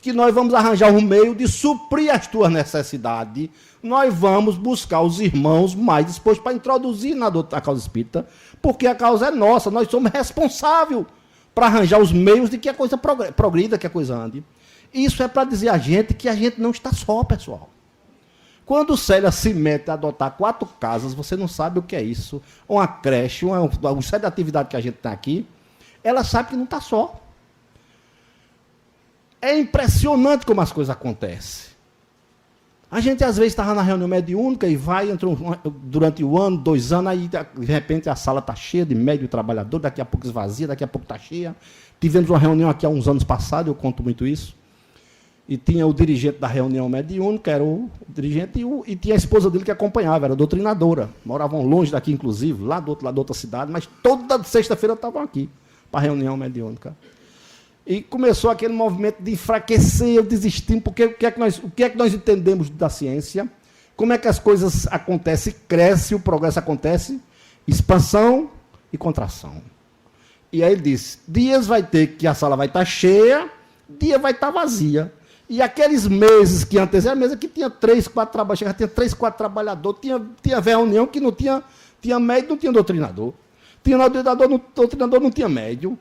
que nós vamos arranjar um meio de suprir as tuas necessidades. Nós vamos buscar os irmãos mais dispostos para introduzir na causa espírita, porque a causa é nossa, nós somos responsáveis para arranjar os meios de que a coisa progrida, que a coisa ande. Isso é para dizer a gente que a gente não está só, pessoal. Quando Célia se mete a adotar 4 casas, você não sabe o que é isso, uma creche, um set de atividade que a gente tem aqui, ela sabe que não está só. É impressionante como as coisas acontecem. A gente, às vezes, estava na reunião mediúnica e vai, durante o ano, 2 anos, aí, de repente, a sala está cheia de médium trabalhador, daqui a pouco esvazia, daqui a pouco está cheia. Tivemos uma reunião aqui há uns anos passados, eu conto muito isso, e tinha o dirigente da reunião mediúnica, era o dirigente, e tinha a esposa dele que acompanhava, era doutrinadora. Moravam longe daqui, inclusive, lá do outro lado da outra cidade, mas toda sexta-feira estavam aqui, para a reunião mediúnica. E começou aquele movimento de enfraquecer, o desestímulo, porque o que é que nós entendemos da ciência? Como é que as coisas acontecem, cresce, o progresso acontece, expansão e contração. E aí ele disse, dias vai ter que a sala vai estar cheia, dia vai estar vazia. E aqueles meses que antes, era mesa que tinha 3, 4 trabalhadores, chegava, tinha 3, 4 trabalhadores, tinha reunião que não tinha médium, não tinha doutrinador. Tinha doutrinador, não tinha médium.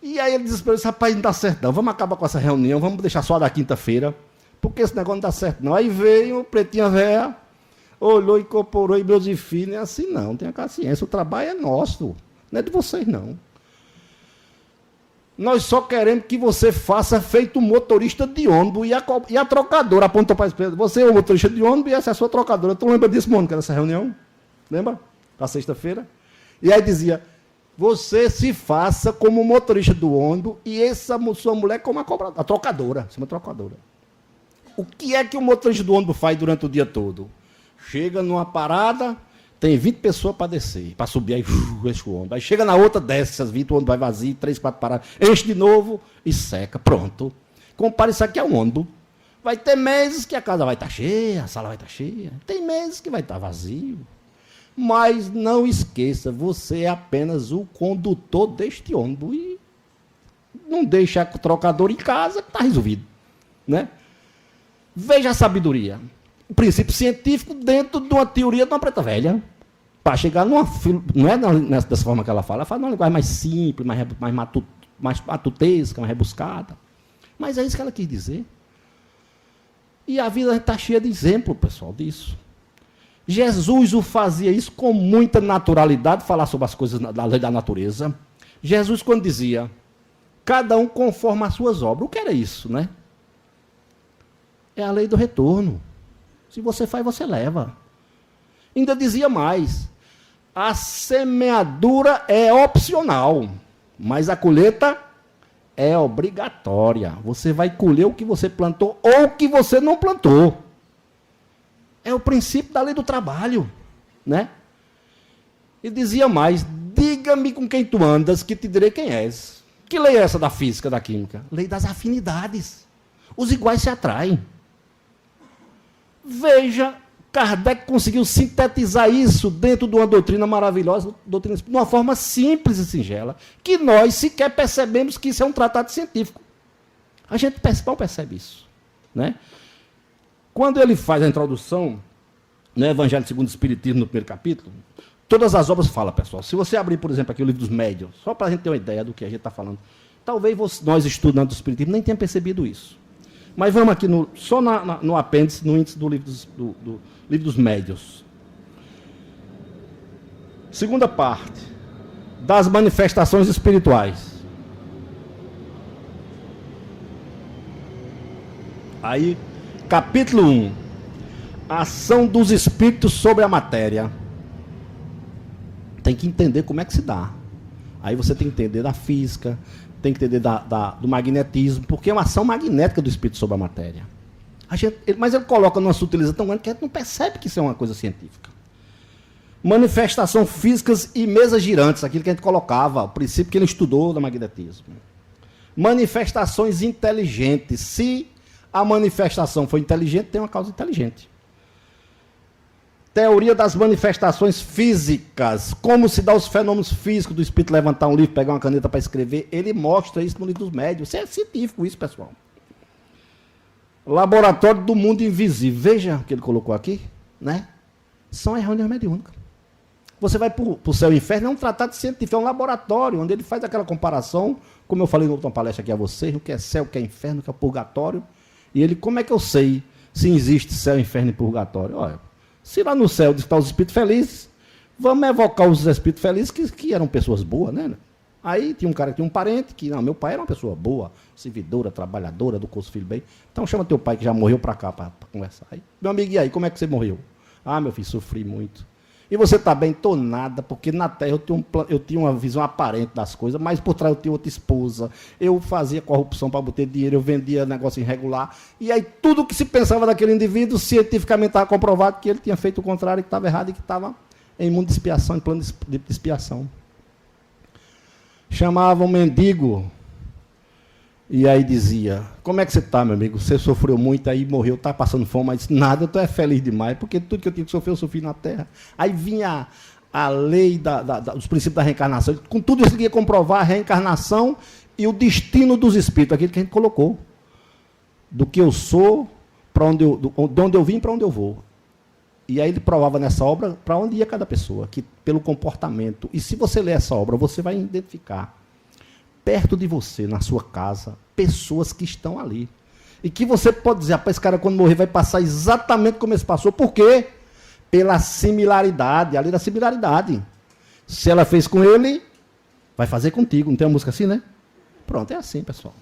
E aí ele desesperou, disse, rapaz, não dá certo não, vamos acabar com essa reunião, vamos deixar só da quinta-feira, porque esse negócio não dá certo não. Aí veio o pretinha véia, olhou, incorporou e meus filhos, não é assim não, tenha paciência, o trabalho é nosso, não é de vocês não. Nós só queremos que você faça feito motorista de ônibus e a trocadora apontou para a esquerda, você é o motorista de ônibus e essa é a sua trocadora. Tu lembra disso, Mônica, nessa reunião? Lembra? Da sexta-feira? E aí dizia, você se faça como motorista do ônibus e essa sua mulher como a trocadora. Chama trocadora. O que é que o motorista do ônibus faz durante o dia todo? Chega numa parada, tem 20 pessoas para descer, para subir, aí enche o ônibus. Aí chega na outra, desce essas 20, o ônibus vai vazio, 3, 4 paradas, enche de novo e seca. Pronto. Compare isso aqui a um ônibus. Vai ter meses que a casa vai estar cheia, a sala vai estar cheia. Tem meses que vai estar vazio. Mas não esqueça, você é apenas o condutor deste ônibus e não deixa a trocadora em casa, que está resolvido. Né? Veja a sabedoria. O princípio científico dentro de uma teoria de uma preta velha. Para chegar numa... Não é dessa forma que ela fala numa linguagem mais simples, mais matutesca, mais rebuscada. Mas é isso que ela quis dizer. E a vida está cheia de exemplo, pessoal, disso. Jesus o fazia isso com muita naturalidade, falar sobre as coisas da lei da natureza. Jesus, quando dizia, cada um conforme as suas obras, o que era isso, né? É a lei do retorno. Se você faz, você leva. Ainda dizia mais, a semeadura é opcional, mas a colheita é obrigatória. Você vai colher o que você plantou ou o que você não plantou. É o princípio da lei do trabalho, né? E dizia mais, diga-me com quem tu andas, que te direi quem és. Que lei é essa da física, da química? Lei das afinidades. Os iguais se atraem. Veja, Kardec conseguiu sintetizar isso dentro de uma doutrina maravilhosa, de uma forma simples e singela, que nós sequer percebemos que isso é um tratado científico. A gente não percebe isso, né? Quando ele faz a introdução no Evangelho segundo o Espiritismo, no primeiro capítulo, todas as obras falam, pessoal. Se você abrir, por exemplo, aqui o livro dos médiuns, só para a gente ter uma ideia do que a gente está falando, talvez nós, estudando o Espiritismo, nem tenham percebido isso. Mas vamos aqui só no apêndice, no índice do livro dos médiuns. Segunda parte, das manifestações espirituais. Aí, capítulo 1, ação dos espíritos sobre a matéria. Tem que entender como é que se dá. Aí você tem que entender da física, tem que entender do magnetismo, porque é uma ação magnética do espírito sobre a matéria. Mas ele coloca numa sutileza tão grande que a gente não percebe que isso é uma coisa científica. Manifestação físicas e mesas girantes, aquilo que a gente colocava, o princípio que ele estudou do magnetismo. Manifestações inteligentes. Se a manifestação for inteligente, tem uma causa inteligente. Teoria das manifestações físicas. Como se dá os fenômenos físicos do espírito levantar um livro, pegar uma caneta para escrever. Ele mostra isso no livro dos médiuns. Isso é científico, isso, pessoal. Laboratório do mundo invisível. Veja o que ele colocou aqui, né? São as reuniões mediúnicas. Você vai para o céu e o inferno, é um tratado científico, é um laboratório, onde ele faz aquela comparação, como eu falei na outra palestra aqui a vocês, o que é céu, o que é inferno, o que é purgatório. E ele, como é que eu sei se existe céu, inferno e purgatório? Olha, se lá no céu estão os espíritos felizes, vamos evocar os espíritos felizes que eram pessoas boas, né? Aí tinha um cara que tinha um parente, que, não, meu pai era uma pessoa boa, servidora, trabalhadora, do curso filho bem. Então chama teu pai que já morreu para cá para conversar. Aí, meu amigo, e aí, como é que você morreu? Ah, meu filho, sofri muito. E você está bem? Tô nada, porque na Terra eu tinha uma visão aparente das coisas, mas por trás eu tinha outra esposa, eu fazia corrupção para obter dinheiro, eu vendia negócio irregular, e aí tudo que se pensava daquele indivíduo, cientificamente estava comprovado que ele tinha feito o contrário, que estava errado e que estava em mundo de expiação, em plano de expiação. Chamava um mendigo, e aí dizia, como é que você está, meu amigo? Você sofreu muito, aí morreu, está passando fome, mas nada, eu estou feliz demais, porque tudo que eu tinha que sofrer, eu sofri na Terra. Aí vinha a lei dos princípios da reencarnação, com tudo isso ele ia comprovar a reencarnação e o destino dos espíritos, aquilo que a gente colocou, do que eu sou, de onde eu vim para onde eu vou. E aí ele provava nessa obra para onde ia cada pessoa, que pelo comportamento. E se você ler essa obra, você vai identificar perto de você, na sua casa, pessoas que estão ali. E que você pode dizer, rapaz, esse cara quando morrer vai passar exatamente como esse passou. Por quê? Pela similaridade, a lei da similaridade. Se ela fez com ele, vai fazer contigo. Não tem uma música assim, né? Pronto, é assim, pessoal.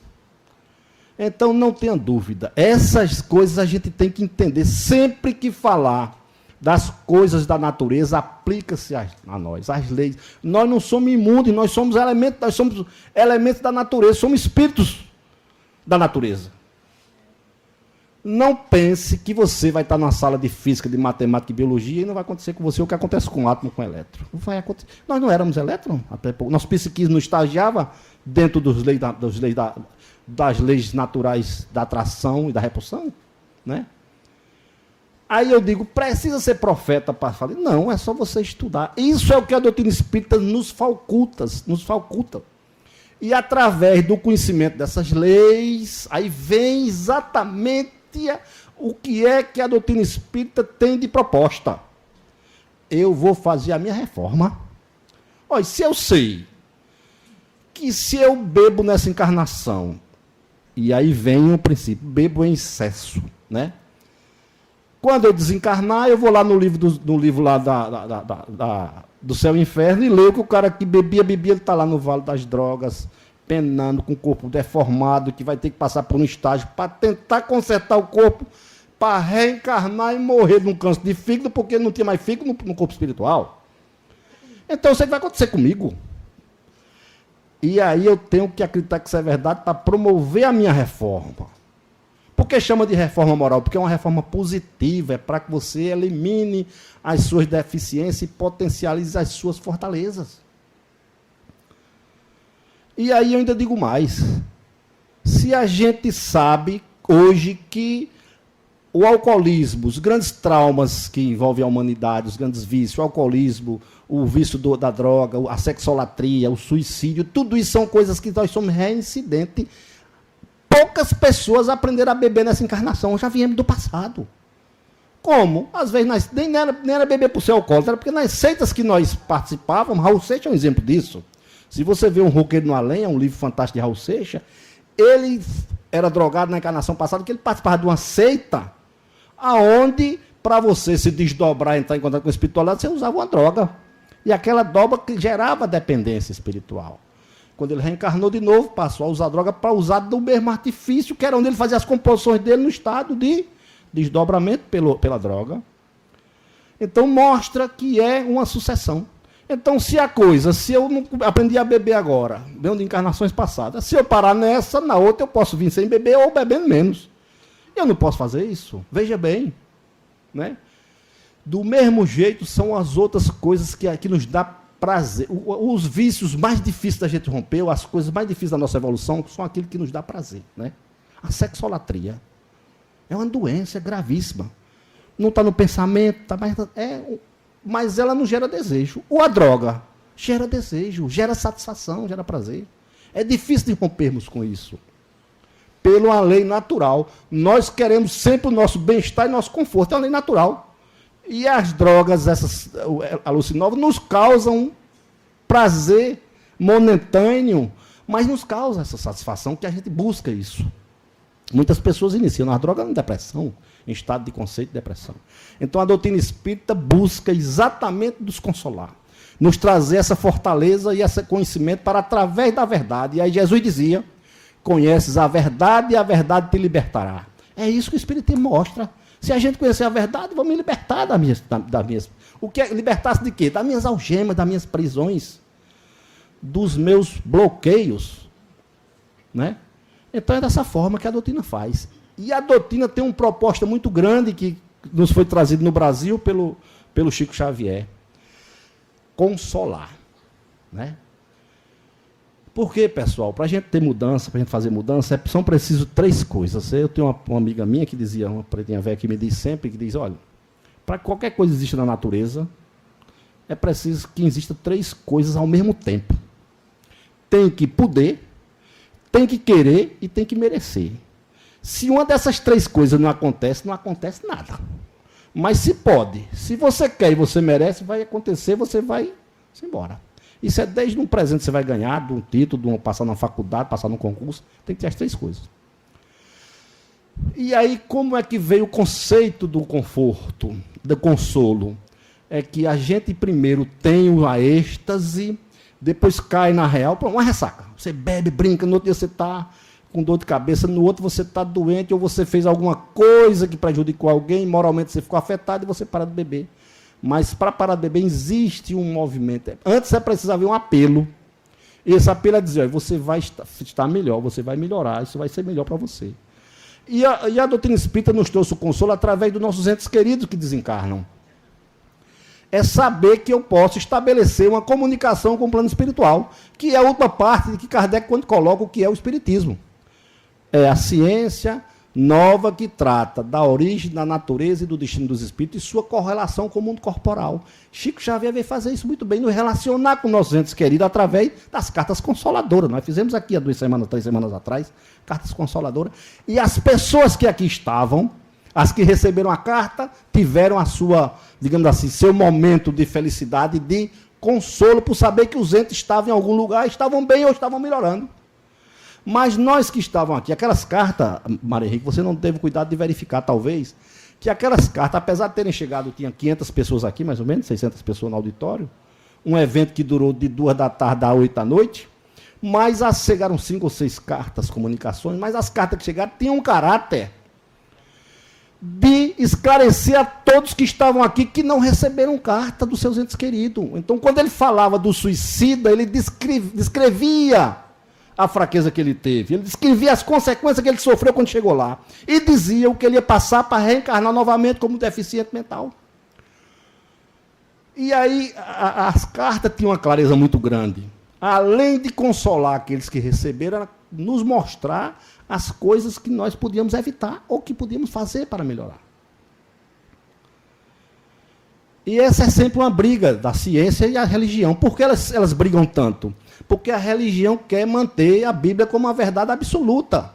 Então, não tenha dúvida. Essas coisas a gente tem que entender. Sempre que falar das coisas da natureza, aplica-se a nós, as leis. Nós não somos imundos, nós somos elementos da natureza, somos espíritos da natureza. Não pense que você vai estar numa sala de física, de matemática e biologia e não vai acontecer com você o que acontece com o átomo, com o elétron. Não vai acontecer. Nós não éramos elétron, até pouco. Nosso psiquismo não estagiava dentro das leis naturais da atração e da repulsão, né? Aí eu digo, precisa ser profeta para falar? Não, é só você estudar. Isso é o que a doutrina espírita nos faculta. E através do conhecimento dessas leis, aí vem exatamente o que é que a doutrina espírita tem de proposta. Eu vou fazer a minha reforma. Olha, se eu sei que se eu bebo nessa encarnação, e aí vem o princípio, bebo em excesso, né? Quando eu desencarnar, eu vou lá no livro lá do Céu e Inferno e leio que o cara que bebia, ele está lá no Vale das Drogas, penando, com o corpo deformado, que vai ter que passar por um estágio para tentar consertar o corpo, para reencarnar e morrer de um câncer de fígado, porque não tinha mais fígado no corpo espiritual. Então, isso vai acontecer comigo. E aí eu tenho que acreditar que isso é verdade para promover a minha reforma. Por que chama de reforma moral? Porque é uma reforma positiva, é para que você elimine as suas deficiências e potencialize as suas fortalezas. E aí eu ainda digo mais. Se a gente sabe hoje que o alcoolismo, os grandes traumas que envolvem a humanidade, os grandes vícios, o alcoolismo, o vício da droga, a sexolatria, o suicídio, tudo isso são coisas que nós somos reincidentes. Poucas pessoas aprenderam a beber nessa encarnação, já viemos do passado. Como? Às vezes nem era beber por ser alcoólatra, era porque nas seitas que nós participávamos, Raul Seixas é um exemplo disso. Se você vê um Roqueiro no Além, é um livro fantástico de Raul Seixas, ele era drogado na encarnação passada, porque ele participava de uma seita, aonde, para você se desdobrar, entrar em contato com a espiritualidade, você usava uma droga. E aquela droga que gerava dependência espiritual. Quando ele reencarnou de novo, passou a usar droga para usar do mesmo artifício, que era onde ele fazia as composições dele no estado de desdobramento pela droga. Então, mostra que é uma sucessão. Então, se eu não aprendi a beber agora, venho de encarnações passadas, se eu parar nessa, na outra eu posso vir sem beber ou bebendo menos. Eu não posso fazer isso. Veja bem, né? Do mesmo jeito, são as outras coisas que nos dá prazer. Os vícios mais difíceis da gente romper, as coisas mais difíceis da nossa evolução, são aquilo que nos dá prazer, né? A sexolatria é uma doença gravíssima. Não está no pensamento, mas ela não gera desejo. Ou a droga gera desejo, gera satisfação, gera prazer. É difícil de rompermos com isso. Pela lei natural. Nós queremos sempre o nosso bem-estar e nosso conforto. É uma lei natural. E as drogas, essas alucinógenas, nos causam prazer momentâneo, mas nos causa essa satisfação que a gente busca isso. Muitas pessoas iniciam as drogas em depressão, em estado de conceito de depressão. Então a doutrina espírita busca exatamente nos consolar, nos trazer essa fortaleza e esse conhecimento para através da verdade. E aí Jesus dizia, conheces a verdade e a verdade te libertará. É isso que o Espiritismo mostra. Se a gente conhecer a verdade, vamos me libertar das minhas. O que é libertar-se de quê? Das minhas algemas, das minhas prisões, dos meus bloqueios. Né? Então é dessa forma que a doutrina faz. E a doutrina tem uma proposta muito grande que nos foi trazido no Brasil pelo Chico Xavier. Consolar. Né? Por quê, pessoal? Para a gente ter mudança, para a gente fazer mudança, são preciso 3 coisas. Eu tenho uma amiga minha que dizia, uma pretinha velha que me diz sempre, que diz, olha, para que qualquer coisa exista na natureza, é preciso que exista 3 coisas ao mesmo tempo. Tem que poder, tem que querer e tem que merecer. Se uma dessas 3 coisas não acontece nada. Mas se pode, se você quer e você merece, vai acontecer, você vai se embora. Isso é desde um presente que você vai ganhar, de um título, de um, passar na faculdade, passar num concurso, tem que ter as 3 coisas. E aí, como é que veio o conceito do conforto, do consolo? É que a gente primeiro tem a êxtase, depois cai na real, uma ressaca. Você bebe, brinca, no outro dia você está com dor de cabeça, no outro você está doente, ou você fez alguma coisa que prejudicou alguém, moralmente você ficou afetado e você para de beber. Mas para parar de beber existe um movimento. Antes você precisa haver um apelo. E esse apelo é dizer, você vai estar melhor, você vai melhorar, isso vai ser melhor para você. E a doutrina espírita nos trouxe o consolo através dos nossos entes queridos que desencarnam. É saber que eu posso estabelecer uma comunicação com o plano espiritual, que é a última parte de que Kardec quando coloca o que é o espiritismo. É a ciência nova que trata da origem, da natureza e do destino dos espíritos e sua correlação com o mundo corporal. Chico Xavier veio fazer isso muito bem, nos relacionar com nossos entes queridos através das cartas consoladoras. Nós fizemos aqui há 2 semanas, 3 semanas atrás, cartas consoladoras, e as pessoas que aqui estavam, as que receberam a carta, tiveram a sua, digamos assim, seu momento de felicidade, de consolo, por saber que os entes estavam em algum lugar, estavam bem ou estavam melhorando. Mas nós que estavam aqui, aquelas cartas, Maria Henrique, você não teve cuidado de verificar, talvez, que aquelas cartas, apesar de terem chegado, tinha 500 pessoas aqui, mais ou menos, 600 pessoas no auditório, um evento que durou de 2 da tarde a 8 da noite, mas chegaram 5 ou 6 cartas, comunicações, mas as cartas que chegaram tinham um caráter de esclarecer a todos que estavam aqui que não receberam carta dos seus entes queridos. Então, quando ele falava do suicida, ele descrevia a fraqueza que ele teve. Ele descrevia as consequências que ele sofreu quando chegou lá. E dizia o que ele ia passar para reencarnar novamente como deficiente mental. E aí, as cartas tinham uma clareza muito grande. Além de consolar aqueles que receberam, era nos mostrar as coisas que nós podíamos evitar ou que podíamos fazer para melhorar. E essa é sempre uma briga da ciência e a religião. Por que elas brigam tanto? Porque a religião quer manter a Bíblia como uma verdade absoluta.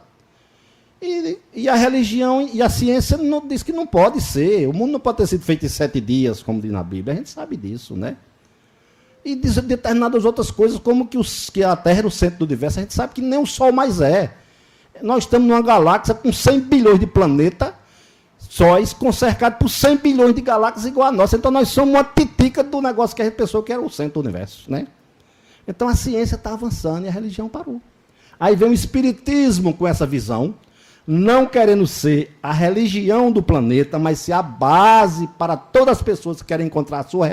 E a religião e a ciência não, diz que não pode ser. O mundo não pode ter sido feito em 7 dias, como diz na Bíblia. A gente sabe disso, né? E diz determinadas outras coisas, como que a Terra é o centro do universo. A gente sabe que nem o Sol mais é. Nós estamos numa galáxia com 100 bilhões de planetas, sóis, cercados por 100 bilhões de galáxias igual a nossa. Então, nós somos uma titica do negócio que a gente pensou que era o centro do universo, né? Então, a ciência está avançando e a religião parou. Aí vem o espiritismo com essa visão, não querendo ser a religião do planeta, mas ser a base para todas as pessoas que querem encontrar a sua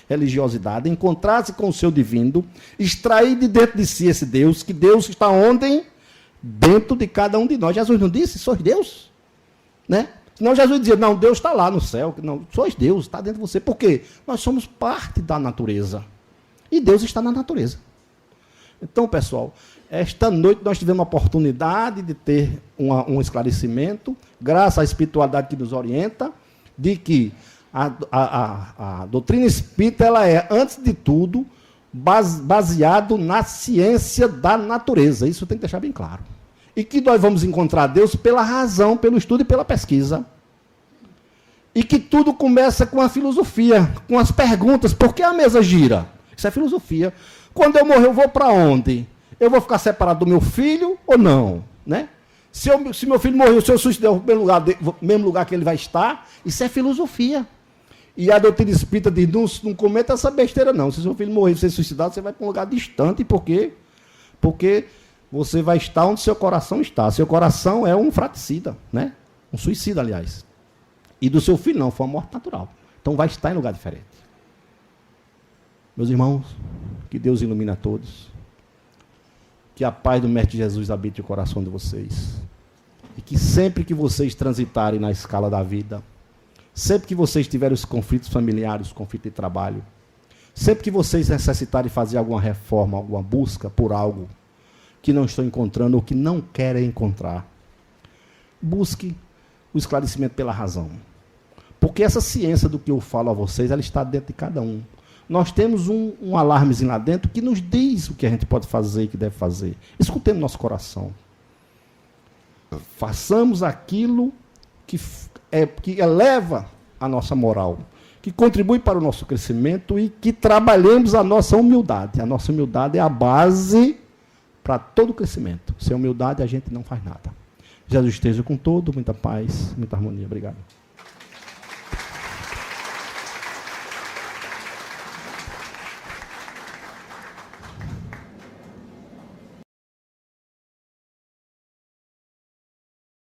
religiosidade, encontrar-se com o seu divino, extrair de dentro de si esse Deus, que Deus está onde? Dentro de cada um de nós. Jesus não disse, sois Deus? Né? Senão Jesus dizia, não, Deus está lá no céu. Não, sois Deus, está dentro de você. Por quê? Nós somos parte da natureza. E Deus está na natureza. Então, pessoal, esta noite nós tivemos a oportunidade de ter um esclarecimento, graças à espiritualidade que nos orienta, de que a doutrina espírita ela é, antes de tudo, baseado na ciência da natureza. Isso tem que deixar bem claro. E que nós vamos encontrar Deus pela razão, pelo estudo e pela pesquisa. E que tudo começa com a filosofia, com as perguntas. Por que a mesa gira? Isso é filosofia. Quando eu morrer, eu vou para onde? Eu vou ficar separado do meu filho ou não? Né? Se meu filho morreu, se eu suicidar no mesmo lugar que ele vai estar, isso é filosofia. E a doutrina espírita diz, não cometa essa besteira não. Se seu filho morrer e ser suicidado, você vai para um lugar distante. Por quê? Porque você vai estar onde seu coração está. Seu coração é um fraticida, né? Um suicida, aliás. E do seu filho não, foi uma morte natural. Então vai estar em lugar diferente. Meus irmãos, que Deus ilumine a todos. Que a paz do Mestre Jesus habite o coração de vocês. E que sempre que vocês transitarem na escala da vida, sempre que vocês tiverem os conflitos familiares, os conflitos de trabalho, sempre que vocês necessitarem fazer alguma reforma, alguma busca por algo que não estão encontrando ou que não querem encontrar, busque o esclarecimento pela razão. Porque essa ciência do que eu falo a vocês, ela está dentro de cada um. Nós temos um alarmezinho lá dentro que nos diz o que a gente pode fazer e que deve fazer. Escutemos nosso coração. Façamos aquilo que eleva a nossa moral, que contribui para o nosso crescimento e que trabalhemos a nossa humildade. A nossa humildade é a base para todo o crescimento. Sem humildade a gente não faz nada. Jesus esteja com todo, muita paz, muita harmonia. Obrigado.